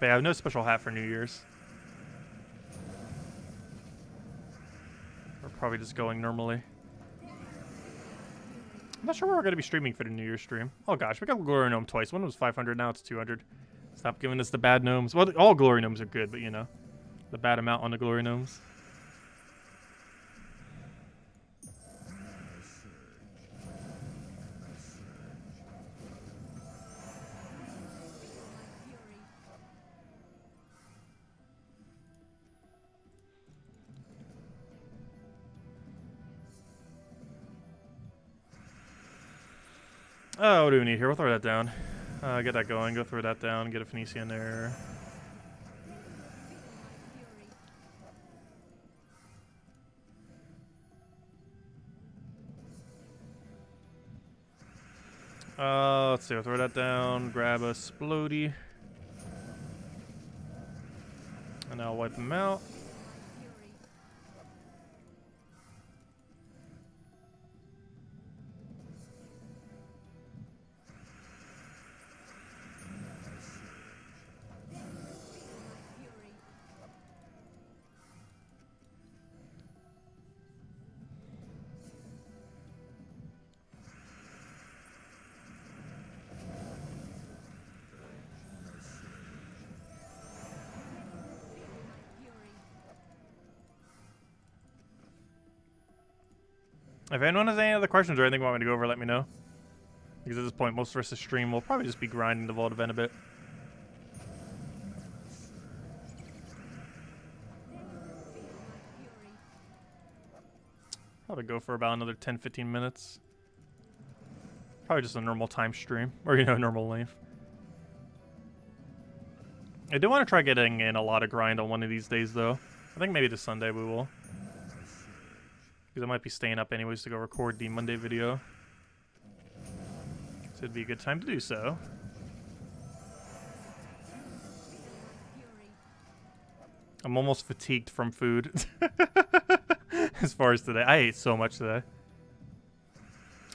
yeah, I have no special hat for New Year's. We're probably just going normally. I'm not sure where we're going to be streaming for the New Year's stream. Oh gosh, we got Glory Gnome twice. One was 500, now it's 200. Stop giving us the bad gnomes. Well, all Glory Gnomes are good, but you know, the bad amount on the Glory Gnomes. Oh, what do we need here? We'll throw that down. Get that going. Go throw that down. Get a Phoenicia in there. Let's see. I'll throw that down. Grab a Splody. And I'll wipe them out. If anyone has any other questions or anything you want me to go over, let me know. Because at this point, most of the rest of the stream will probably just be grinding the Vault event a bit. Probably go for about another 10-15 minutes. Probably just a normal time stream. Or, you know, normal length. I do want to try getting in a lot of grind on one of these days, though. I think maybe this Sunday we will. Because I might be staying up anyways to go record the Monday video. So it'd be a good time to do so. I'm almost fatigued from food. As far as today. I ate so much today.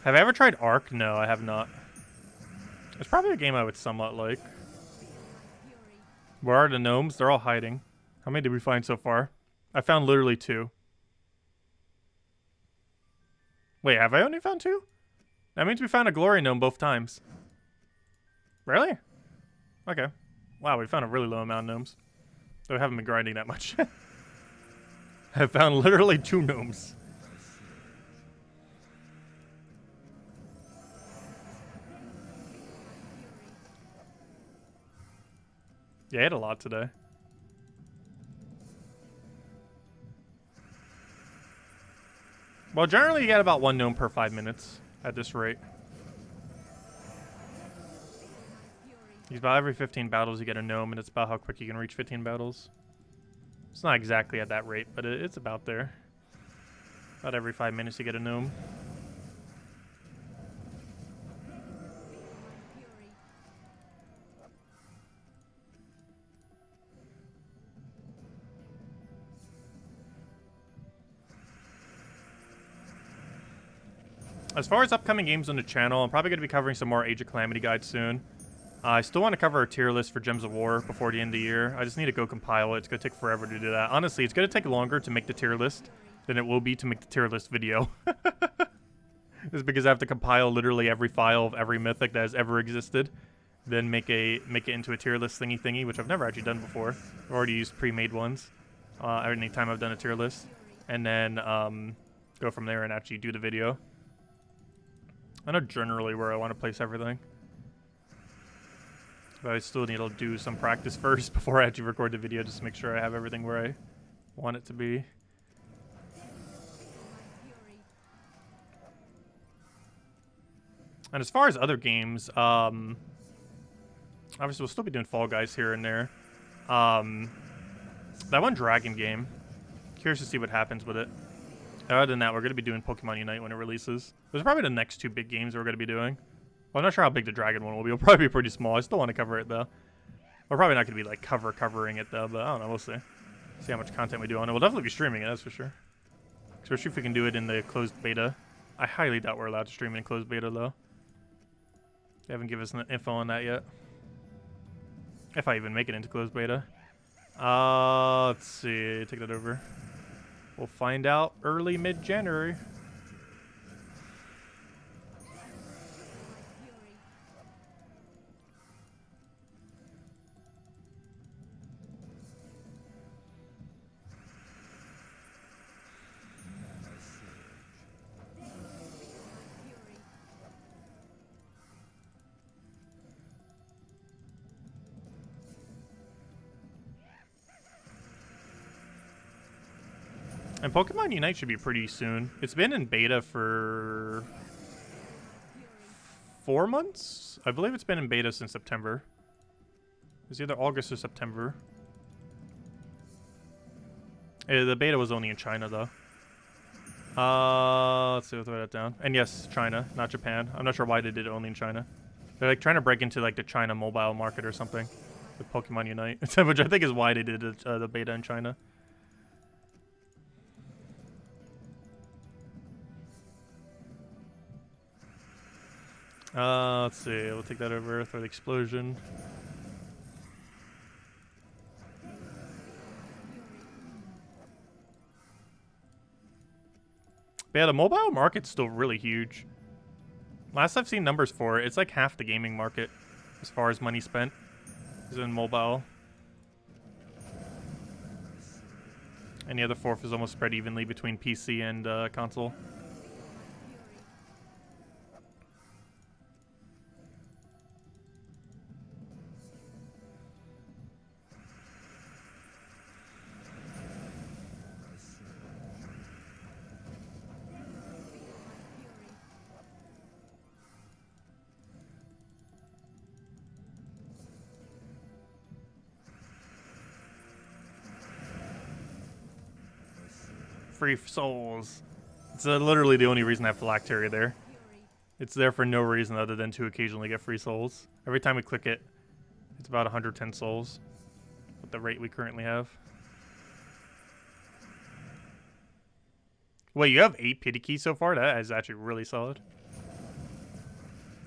Have I ever tried Ark? No, I have not. It's probably a game I would somewhat like. Where are the gnomes? They're all hiding. How many did we find so far? I found literally 2. Wait, have I only found 2? That means we found a glory gnome both times. Really? Okay. Wow, we found a really low amount of gnomes. So we haven't been grinding that much. I found literally 2 gnomes. Yeah, I ate a lot today. Well, generally you get about 1 gnome per 5 minutes at this rate. It's about every 15 battles you get a gnome, and it's about how quick you can reach 15 battles. It's not exactly at that rate, but it's about there. About every 5 minutes you get a gnome. As far as upcoming games on the channel, I'm probably going to be covering some more Age of Calamity guides soon. I still want to cover a tier list for Gems of War before the end of the year. I just need to go compile it. It's going to take forever to do that. Honestly, it's going to take longer to make the tier list than it will be to make the tier list video. It's because I have to compile literally every file of every mythic that has ever existed, then make it into a tier list thingy, which I've never actually done before. I've already used pre-made ones anytime I've done a tier list, and then go from there and actually do the video. I know generally where I want to place everything. But I still need to do some practice first before I actually record the video, just to make sure I have everything where I want it to be. And as far as other games, obviously we'll still be doing Fall Guys here and there. That one Dragon game, curious to see what happens with it. Other than that, we're going to be doing Pokemon Unite when it releases. Those are probably the next 2 big games we're going to be doing. Well, I'm not sure how big the Dragon one will be. It'll probably be pretty small. I still want to cover it, though. We're probably not going to be, like, covering it, though. But I don't know. We'll see. See how much content we do on it. We'll definitely be streaming it, that's for sure. Especially if we can do it in the closed beta. I highly doubt we're allowed to stream in closed beta, though. They haven't given us info on that yet. If I even make it into closed beta. Let's see. Take that over. We'll find out early mid-January. And Pokemon Unite should be pretty soon. It's been in beta for 4 months? I believe it's been in beta since September. It's either August or September. The beta was only in China, though. Let's see, let's write that down. And yes, China, not Japan. I'm not sure why they did it only in China. They're like trying to break into like the China mobile market or something with Pokemon Unite, which I think is why they did it, the beta in China. Let's see, we'll take that over for the explosion. But yeah, the mobile market's still really huge. Last I've seen numbers for it, it's like half the gaming market as far as money spent is in mobile. And the other fourth is almost spread evenly between PC and console. Free souls. It's literally the only reason I have Phylacteria there. It's there for no reason other than to occasionally get free souls. Every time we click it, it's about 110 souls at the rate we currently have. Wait, you have 8 pity keys so far? That is actually really solid.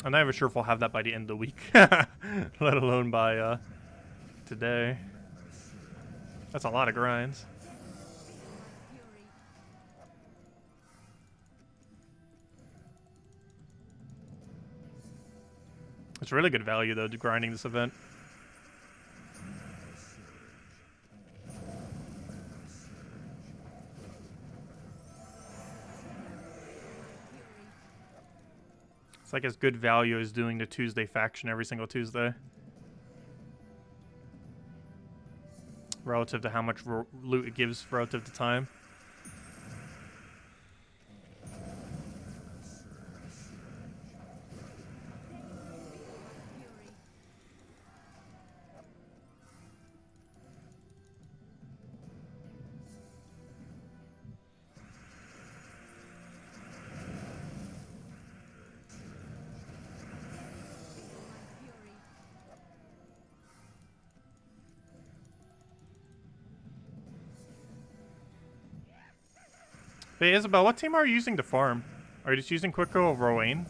I'm not even sure if we'll have that by the end of the week, let alone by today. That's a lot of grinds. It's really good value, though, to grinding this event. It's like as good value as doing the Tuesday faction every single Tuesday. Relative to how much loot it gives relative to time. Hey, Isabel, what team are you using to farm? Are you just using Quico or Rowan?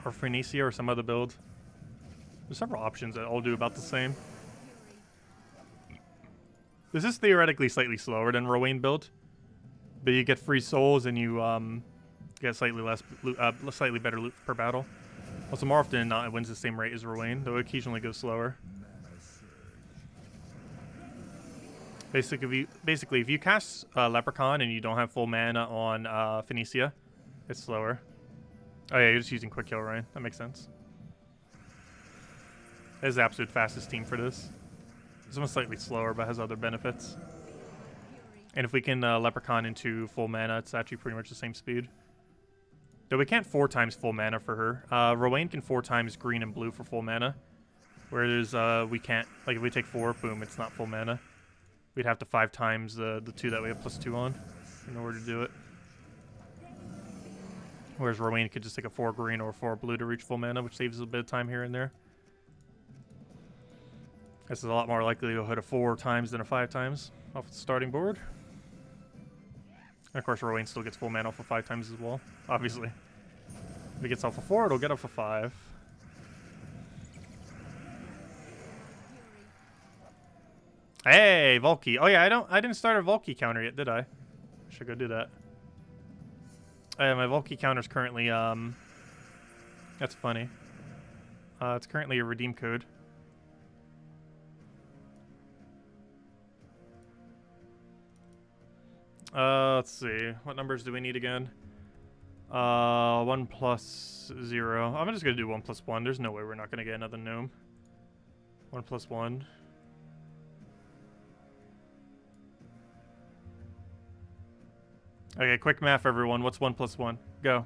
Or Phoenicia or some other build? There's several options that all do about the same. This is theoretically slightly slower than Rowan build, but you get free souls and you get slightly less loot, slightly better loot per battle. Also, more often than not, it wins the same rate as Rowan, though it occasionally goes slower. Basically, if you cast Leprechaun and you don't have full mana on Phoenicia, it's slower. Oh yeah, you're just using Quick Kill, right? That makes sense. That is the absolute fastest team for this. This one's slightly slower, but has other benefits. And if we can Leprechaun into full mana, it's actually pretty much the same speed. Though we can't 4 times full mana for her. Rowan can 4 times green and blue for full mana. Whereas we can't. Like if we take 4, boom, it's not full mana. We'd have to 5 times the 2 that we have +2 on in order to do it. Whereas Rowan could just take a 4 green or 4 blue to reach full mana, which saves a bit of time here and there. This is a lot more likely to hit a 4 times than a 5 times off the starting board. And of course, Rowan still gets full mana off of 5 times as well, obviously. If it gets off of 4, it'll get off of 5. Hey, Volky. Oh yeah, I didn't start a Volky counter yet, did I? Should go do that. My Volky counter's currently that's funny. It's currently a redeem code. Let's see. What numbers do we need again? 1 plus 0. I'm just gonna do 1 plus 1. There's no way we're not gonna get another gnome. 1 plus 1. Okay, quick math, everyone. What's 1 plus 1? Go.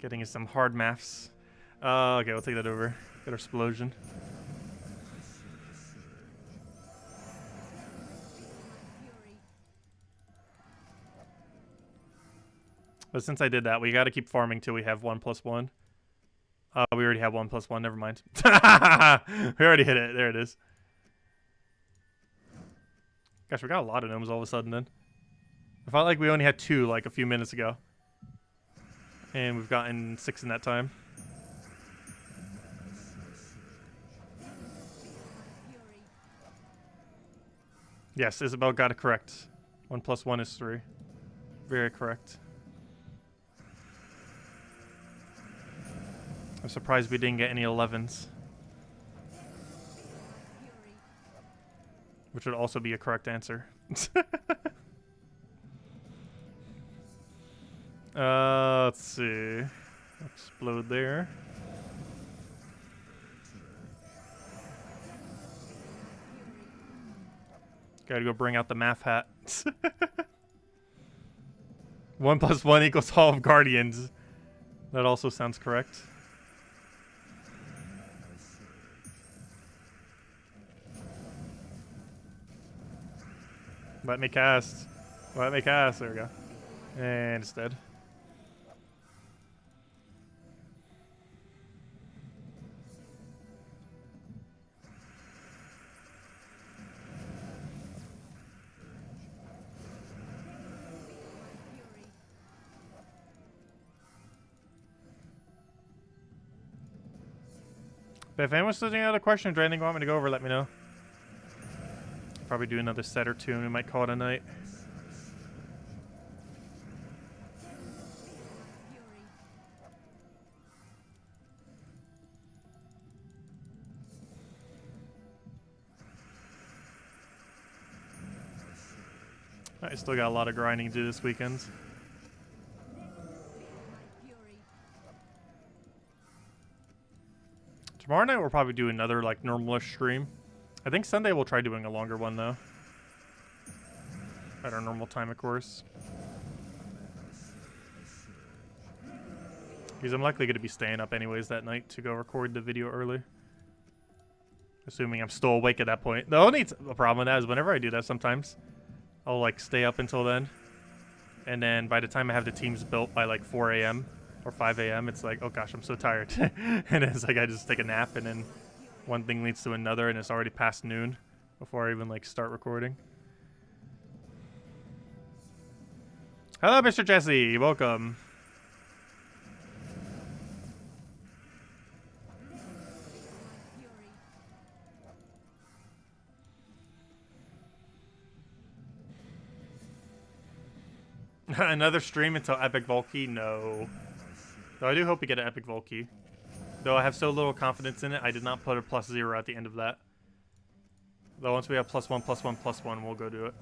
Getting us some hard maths. Okay, we'll take that over. Get our explosion. But since I did that, we got to keep farming till we have 1+1. We already have 1+1. Never mind. We already hit it. There it is. Gosh, we got a lot of gnomes all of a sudden then. I felt like we only had 2 like a few minutes ago. And we've gotten 6 in that time. Yes, Isabel got it correct. 1+1 is 3. Very correct. I'm surprised we didn't get any 11s. Which would also be a correct answer. Let's see. Explode there. Gotta go bring out the math hat. 1+1 equals Hall of Guardians. That also sounds correct. Let me cast. Let me cast. There we go. And it's dead. But if anyone's still any other questions or anything you want me to go over, let me know. Probably do another set or two and we might call it a night. I still got a lot of grinding to do this weekend. Tomorrow night we'll probably do another like normalish stream. I think Sunday we'll try doing a longer one though. At our normal time, of course. Because I'm likely going to be staying up anyways that night to go record the video early. Assuming I'm still awake at that point. The only problem with that is whenever I do that sometimes, I'll like stay up until then. And then by the time I have the teams built by like 4 a.m. or 5 a.m., it's like, oh gosh, I'm so tired. And it's like I just take a nap and then one thing leads to another and it's already past noon before I even like start recording. Hello, Mr. Jesse. Welcome. Another stream until Epic Volkey? No. Though I do hope we get an Epic Volkey. Though I have so little confidence in it, I did not put a +0 at the end of that. Though once we have +1/+1/+1, we'll go do it.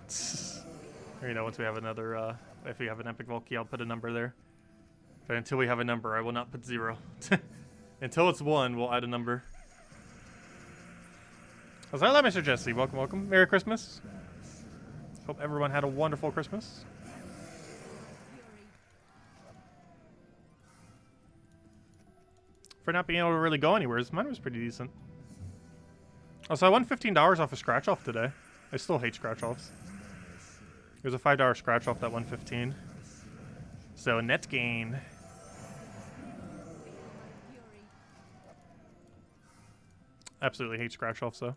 Or, you know, once we have another, if we have an Epic Volkey, I'll put a number there. But until we have a number, I will not put 0. Until it's 1, we'll add a number. Hello, Mr. Jesse. Welcome, welcome. Merry Christmas. Hope everyone had a wonderful Christmas. For not being able to really go anywhere, mine was pretty decent. Also, I won $15 off a scratch off today. I still hate scratch offs. There's a $5 scratch off that won 15. So net gain. Absolutely hate scratch offs though.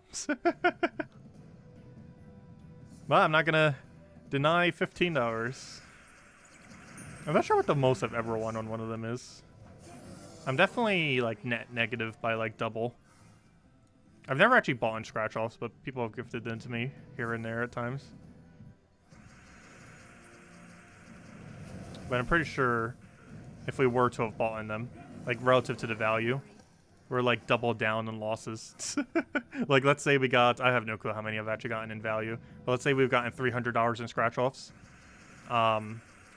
But I'm not gonna deny $15. I'm not sure what the most I've ever won on one of them is. I'm definitely like net negative by like double. I've never actually bought in scratch offs, but people have gifted them to me here and there at times. But I'm pretty sure if we were to have bought in them, like relative to the value, we're like double down in losses. Like let's say we got, I have no clue how many I've actually gotten in value, but let's say we've gotten $300 in scratch offs. I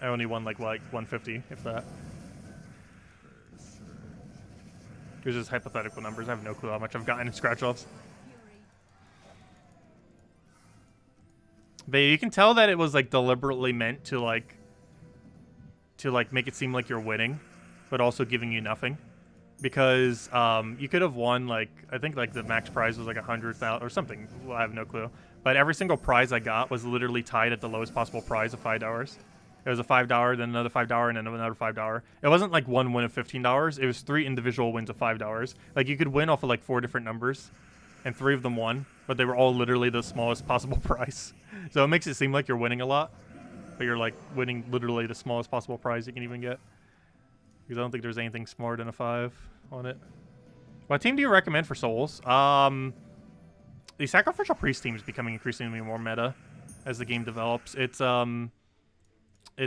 only won like 150, if that. These are just hypothetical numbers. I have no clue how much I've gotten in scratch-offs. But you can tell that it was like deliberately meant to like make it seem like you're winning, but also giving you nothing. Because you could have won like, I think like the max prize was like 100,000 or something. Well, I have no clue. But every single prize I got was literally tied at the lowest possible prize of $5. It was a $5, then another $5, and then another $5. It wasn't like one win of $15. It was 3 individual wins of $5. Like, you could win off of like 4 different numbers, and 3 of them won, but they were all literally the smallest possible price. So it makes it seem like you're winning a lot, but you're like winning literally the smallest possible prize you can even get. Because I don't think there's anything smaller than a 5 on it. What team do you recommend for souls? The Sacrificial Priest team is becoming increasingly more meta as the game develops. It's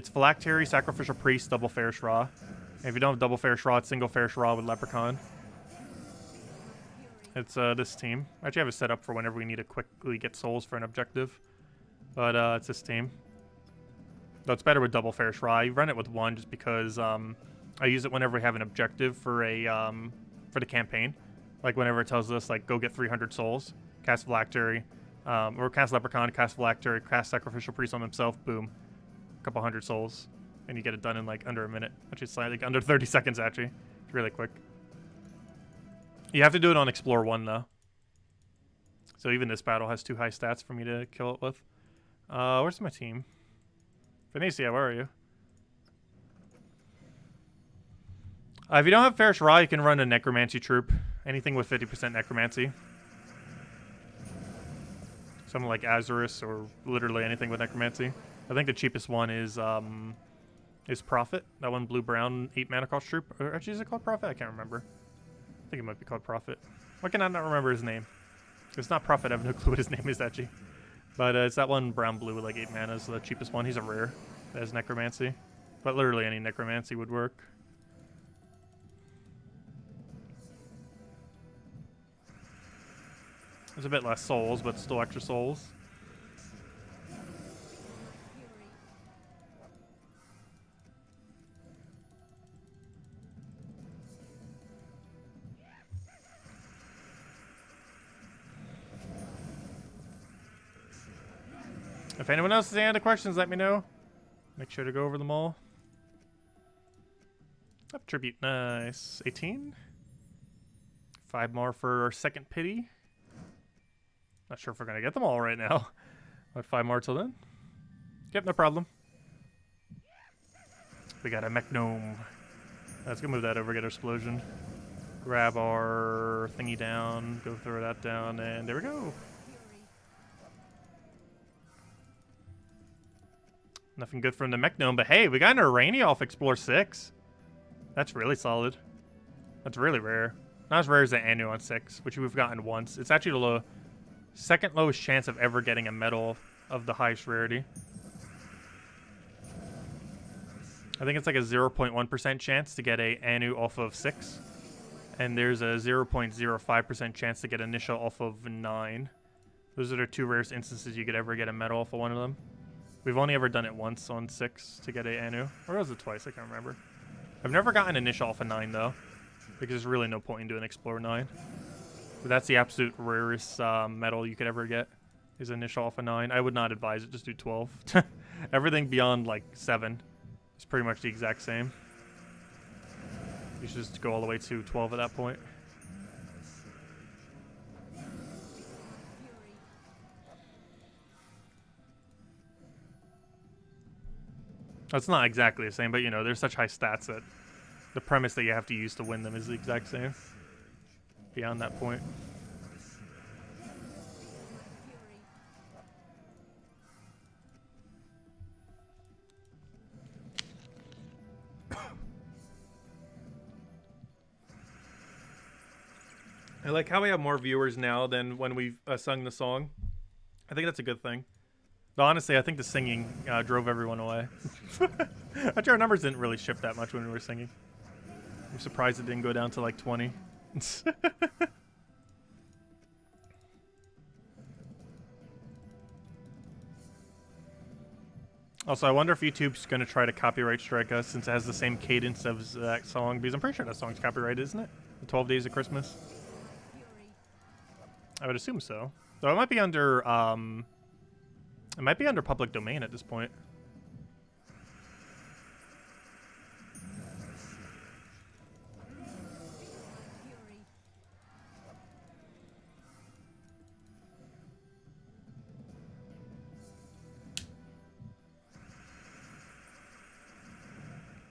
Phylactery, Sacrificial Priest, double Fairish Ra. And if you don't have double Fairish Ra, it's single Fairish Ra with Leprechaun. It's this team. I actually have it set up for whenever we need to quickly get souls for an objective. But it's this team. Though it's better with double Fairish Ra. You run it with 1 just because I use it whenever we have an objective for a for the campaign. Like whenever it tells us like go get 300 souls, cast Phylactery, or cast Leprechaun, cast Phylactery, cast Sacrificial Priest on himself, boom. Couple hundred souls, and you get it done in like under a minute, which is like under 30 seconds actually. It's really quick. You have to do it on Explore 1 though. So even this battle has too high stats for me to kill it with. Where's my team? Venetia, where are you? If you don't have Fairish Ra, you can run a Necromancy troop. Anything with 50% Necromancy. Something like Azurus or literally anything with Necromancy. I think the cheapest one is Prophet. That one blue-brown 8 mana cost troop. Or actually, is it called Prophet? I can't remember. I think it might be called Prophet. Why can I not remember his name? It's not Prophet. I have no clue what his name is actually. But it's that one brown-blue with like 8 mana. So the cheapest one. He's a rare. That has Necromancy. But literally any Necromancy would work. There's a bit less souls, but still extra souls. If anyone else has any other questions, let me know. Make sure to go over them all. Up tribute, nice. 18. 5 more for our second pity. Not sure if we're gonna get them all right now. But 5 more till then. Yep, no problem. We got a mech gnome. Let's go move that over, get our explosion. Grab our thingy down, go throw that down, and there we go. Nothing good from the mech gnome, but hey, we got an Irani off Explore 6. That's really solid. That's really rare. Not as rare as the Anu on 6, which we've gotten once. It's actually the second lowest chance of ever getting a medal of the highest rarity. I think it's like a 0.1% chance to get a Anu off of 6. And there's a 0.05% chance to get initial off of 9. Those are the 2 rarest instances you could ever get a medal off of one of them. We've only ever done it once on 6 to get a Anu. Or was it twice? I can't remember. I've never gotten initial off of 9 though. Because there's really no point in doing Explore 9. But that's the absolute rarest medal you could ever get. Is initial off of 9. I would not advise it. Just do 12. Everything beyond like 7 is pretty much the exact same. You should just go all the way to 12 at that point. That's not exactly the same, but you know, there's such high stats that the premise that you have to use to win them is the exact same. Beyond that point. I like how we have more viewers now than when we sung the song. I think that's a good thing. But honestly, I think the singing drove everyone away. Actually, our numbers didn't really shift that much when we were singing. I'm surprised it didn't go down to like 20. Also, I wonder if YouTube's going to try to copyright strike us since it has the same cadence of that song. Because I'm pretty sure that song's copyrighted, isn't it? The 12 Days of Christmas. I would assume so. Though it might be under, it might be under public domain at this point.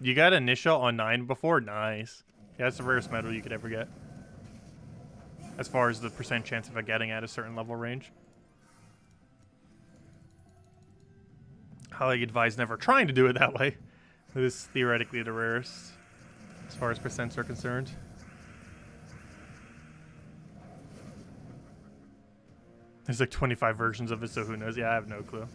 You got initial on 9 before? Nice. Yeah, that's the rarest medal you could ever get. As far as the % chance of it getting at a certain level range. Highly advise never trying to do it that way. It is theoretically the rarest. As far as percents are concerned. There's like 25 versions of it, so who knows? Yeah, I have no clue.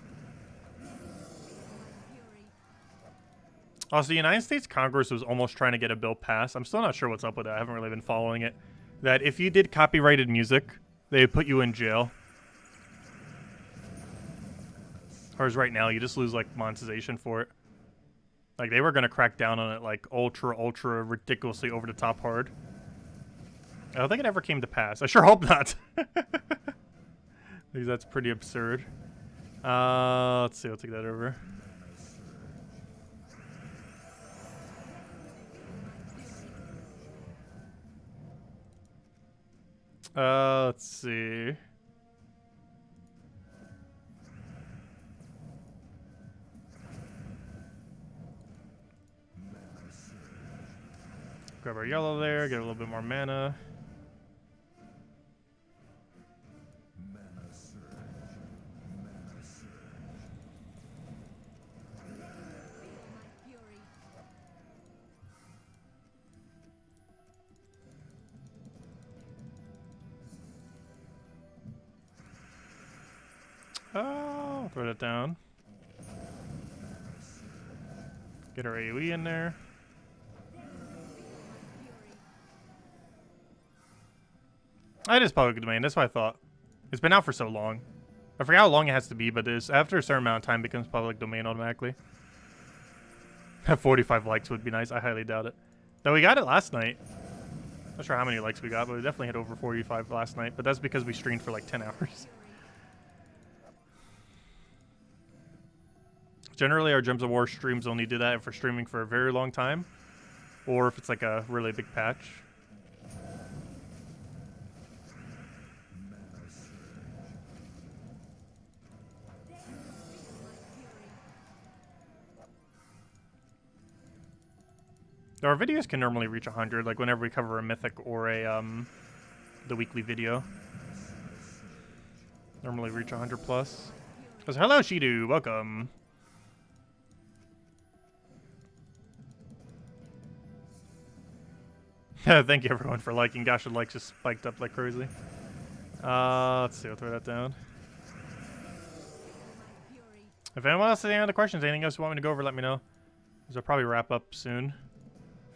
Also, the United States Congress was almost trying to get a bill passed. I'm still not sure what's up with it. I haven't really been following it. That if you did copyrighted music, they would put you in jail. Whereas right now, you just lose, like, monetization for it. Like, they were going to crack down on it, like, ultra, ridiculously over-the-top hard. I don't think it ever came to pass. I sure hope not. Because that's pretty absurd. Let's see. I'll take that over. Let's see. Grab our yellow there, get a little bit more mana. Oh, throw that down. Get our AoE in there. It is public domain, that's what I thought. It's been out for so long. I forgot how long it has to be, but it's after a certain amount of time it becomes public domain automatically. 45 likes would be nice, I highly doubt it. Though we got it last night. Not sure how many likes we got, but we definitely hit over 45 last night, but that's because we streamed for like 10 hours. Generally, our Gems of War streams only do that if we're streaming for a very long time, or if it's like a really big patch. Our videos can normally reach 100, like whenever we cover a mythic or a the weekly video. Normally reach 100 plus. So, hello, Shidu, welcome. Thank you everyone for liking. Gosh, the likes just spiked up like crazy. Let's see, I'll throw that down. If anyone else has any other questions, anything else you want me to go over, let me know. Because I'll probably wrap up soon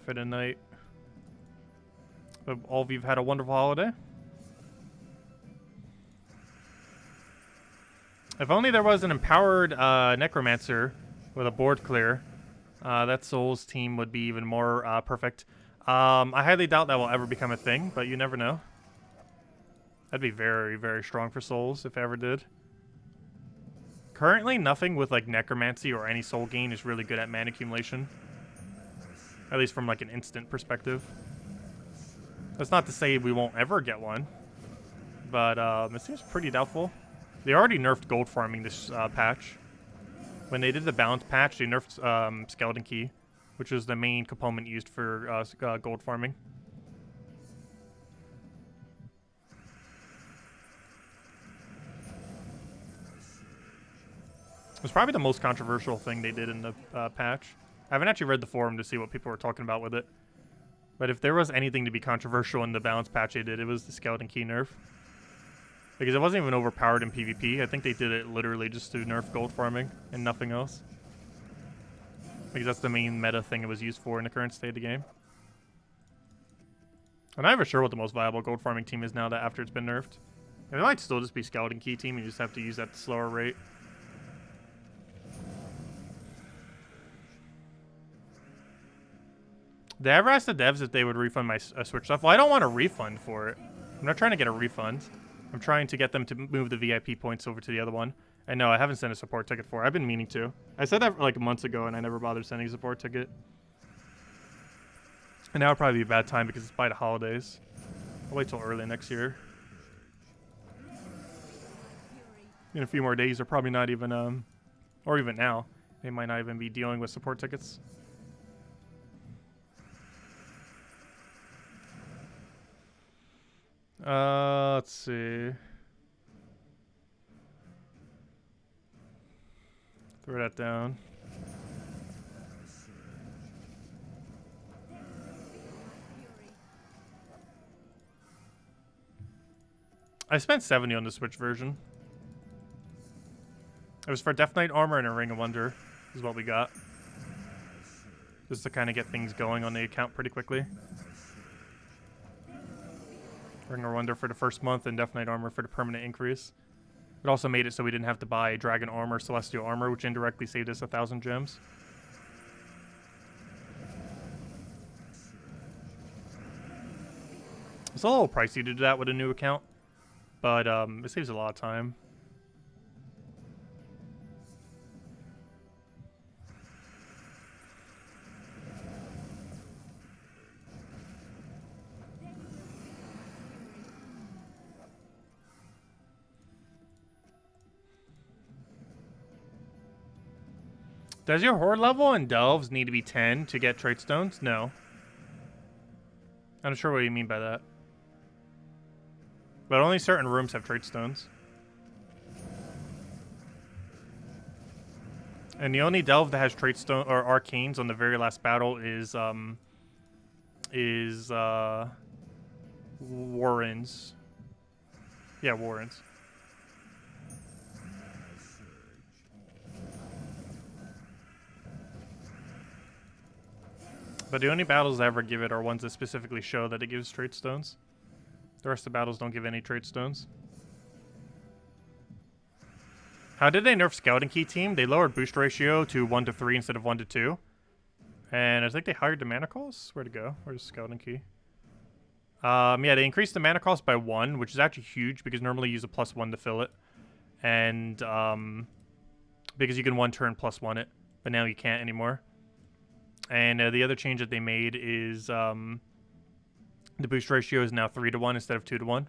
for the night. Hope all of you have had a wonderful holiday. If only there was an empowered necromancer with a board clear, that Souls team would be even more perfect. I highly doubt that will ever become a thing, but you never know. That'd be very, very strong for Souls if it ever did. Currently, nothing with like necromancy or any soul gain is really good at mana accumulation. At least from like an instant perspective. That's not to say we won't ever get one, but it seems pretty doubtful. They already nerfed gold farming this patch. When they did the balance patch, they nerfed Skeleton Key, which is the main component used for gold farming. It's probably the most controversial thing they did in the patch. I haven't actually read the forum to see what people were talking about with it. But if there was anything to be controversial in the balance patch they did, it was the Skeleton Key nerf. Because it wasn't even overpowered in PvP. I think they did it literally just to nerf gold farming and nothing else. Because that's the main meta thing it was used for in the current state of the game. I'm not even sure what the most viable gold farming team is now that after it's been nerfed. It might still just be Skeleton Key team, you just have to use that at a slower rate. Did I ever ask the devs if they would refund my Switch stuff? Well, I don't want a refund for it. I'm not trying to get a refund. I'm trying to get them to move the VIP points over to the other one. And no, I haven't sent a support ticket for it. I've been meaning to. I said that like months ago, and I never bothered sending a support ticket. And now would probably be a bad time because it's by the holidays. I'll wait till early next year. In a few more days, they're probably not even, or even now, they might not even be dealing with support tickets. Let's see. Throw that down. I spent 70 on the Switch version. It was for Death Knight armor and a Ring of Wonder is what we got. Just to kind of get things going on the account pretty quickly. Ring of Wonder for the first month and Death Knight armor for the permanent increase. It also made it so we didn't have to buy Dragon armor, Celestial armor, which indirectly saved us 1,000 gems. It's a little pricey to do that with a new account. But it saves a lot of time. Does your horde level and delves need to be 10 to get trait stones? No. I'm not sure what you mean by that. But only certain rooms have trait stones. And the only delve that has trait stone or arcanes on the very last battle is Warren's. Yeah, Warren's. But the only battles that ever give it are ones that specifically show that it gives trait stones. The rest of the battles don't give any trait stones. How did they nerf Scouting Key team? They lowered boost ratio to 1 to 3 instead of 1 to 2. And I think they hired the mana cost. Where'd it go? Where's Scouting Key? Yeah, they increased the mana cost by 1, which is actually huge because normally you use a +1 to fill it. And because you can 1 turn +1 it, but now you can't anymore. And the other change that they made is the boost ratio is now 3 to 1 instead of 2 to 1,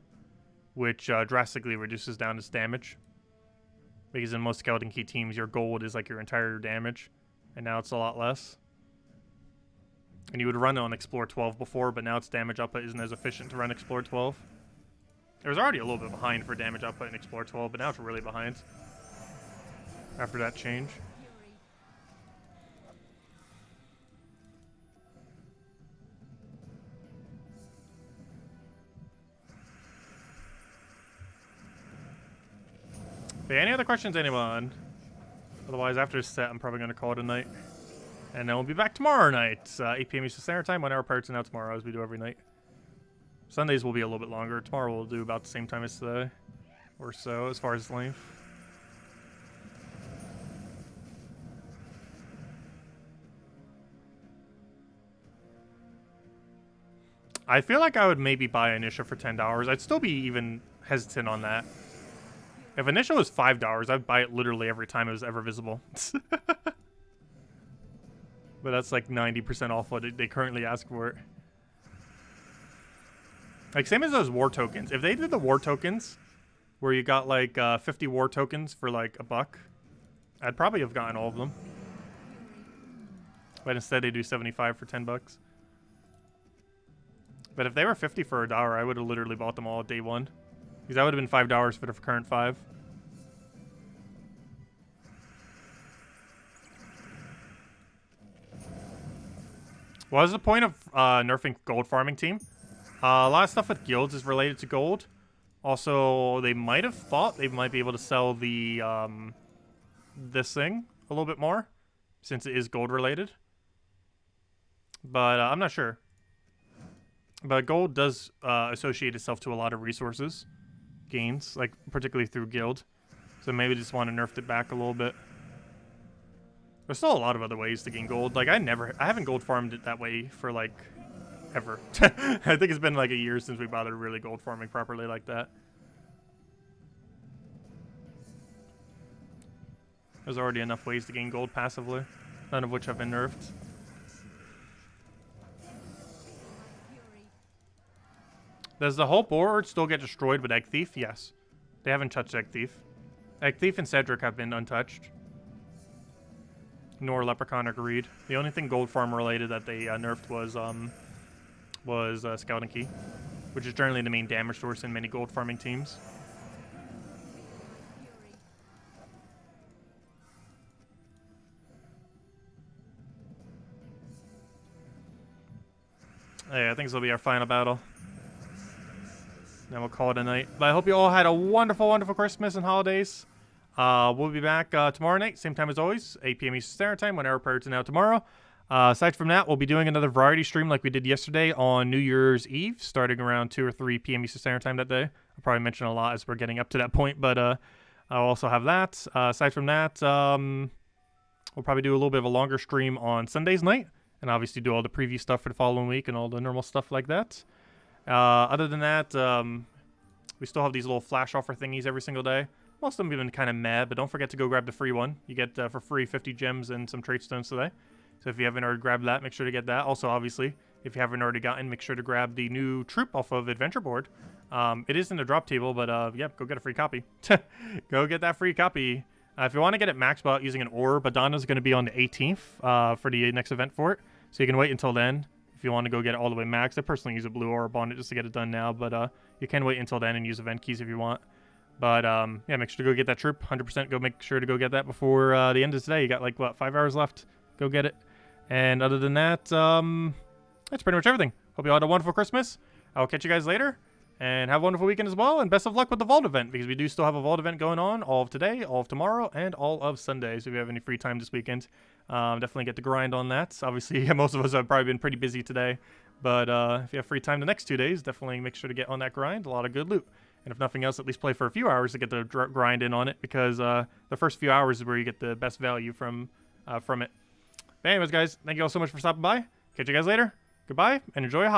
which drastically reduces down its damage. Because in most Scouting Key teams, your gold is like your entire damage, and now it's a lot less. And you would run it on Explore 12 before, but now its damage output isn't as efficient to run Explore 12. It was already a little bit behind for damage output in Explore 12, but now it's really behind after that change. But any other questions, anyone? Otherwise, after this set, I'm probably going to call it a night. And then we'll be back tomorrow night, 8 p.m. Eastern Standard Time, 1 hour parts and out tomorrow, as we do every night. Sundays will be a little bit longer. Tomorrow we'll do about the same time as today, or so, as far as length. I feel like I would maybe buy Initial for $10. I'd still be even hesitant on that. If Initial was $5, I'd buy it literally every time it was ever visible. But that's like 90% off what they currently ask for it. Like, same as those war tokens. If they did the war tokens, where you got like 50 war tokens for like $1, I'd probably have gotten all of them. But instead they do 75 for $10. But if they were 50 for $1, I would have literally bought them all day one. Because that would have been $5 for the current 5. What was the point of nerfing gold farming team? A lot of stuff with guilds is related to gold. Also, they might have thought they might be able to sell the this thing a little bit more, since it is gold related. But I'm not sure. But gold does associate itself to a lot of resources gains, like particularly through guild. So maybe just want to nerf it back a little bit. There's still a lot of other ways to gain gold. Like I haven't gold farmed it that way for like ever. I think it's been like a year since we bothered really gold farming properly like that. There's already enough ways to gain gold passively, none of which have been nerfed. Does the whole board still get destroyed with Egg Thief? Yes. They haven't touched Egg Thief. Egg Thief and Cedric have been untouched. Nor Leprechaun or Greed. The only thing gold farm related that they nerfed was Scouting Key. which is generally the main damage source in many gold farming teams. Yeah, I think this will be our final battle. Then we'll call it a night. But I hope you all had a wonderful, wonderful Christmas and holidays. We'll be back tomorrow night, same time as always, 8 p.m. Eastern Standard Time, whenever prior to now tomorrow. Aside from that, we'll be doing another variety stream like we did yesterday on New Year's Eve, starting around 2 or 3 p.m. Eastern Standard Time that day. I'll probably mention a lot as we're getting up to that point, but I'll also have that. Aside from that, we'll probably do a little bit of a longer stream on Sunday's night, and obviously do all the preview stuff for the following week and all the normal stuff like that. Other than that, we still have these little flash offer thingies every single day. Most of them have been kind of mad, but don't forget to go grab the free one. You get for free 50 gems and some trait stones today. So if you haven't already grabbed that, make sure to get that. Also, obviously, if you haven't already gotten, make sure to grab the new troop off of Adventure Board. It is in the drop table, but yeah, go get a free copy. Go get that free copy. If you want to get it maxed out using an orb, Adana is going to be on the 18th for the next event for it. So you can wait until then if you want to go get it all the way maxed. I personally use a blue orb on it just to get it done now, but you can wait until then and use event keys if you want. But yeah, make sure to go get that troop. 100% go make sure to go get that before the end of today. You got like, what, 5 hours left? Go get it. And other than that, that's pretty much everything. Hope you all had a wonderful Christmas. I'll catch you guys later. And have a wonderful weekend as well. And best of luck with the Vault event, because we do still have a Vault event going on all of today, all of tomorrow, and all of Sunday. So if you have any free time this weekend, definitely get to grind on that. Obviously, most of us have probably been pretty busy today. But if you have free time the next 2 days, definitely make sure to get on that grind. A lot of good loot. And if nothing else, at least play for a few hours to get the grind in on it, because the first few hours is where you get the best value from it. But anyways, guys, thank you all so much for stopping by. Catch you guys later. Goodbye, and enjoy your holiday.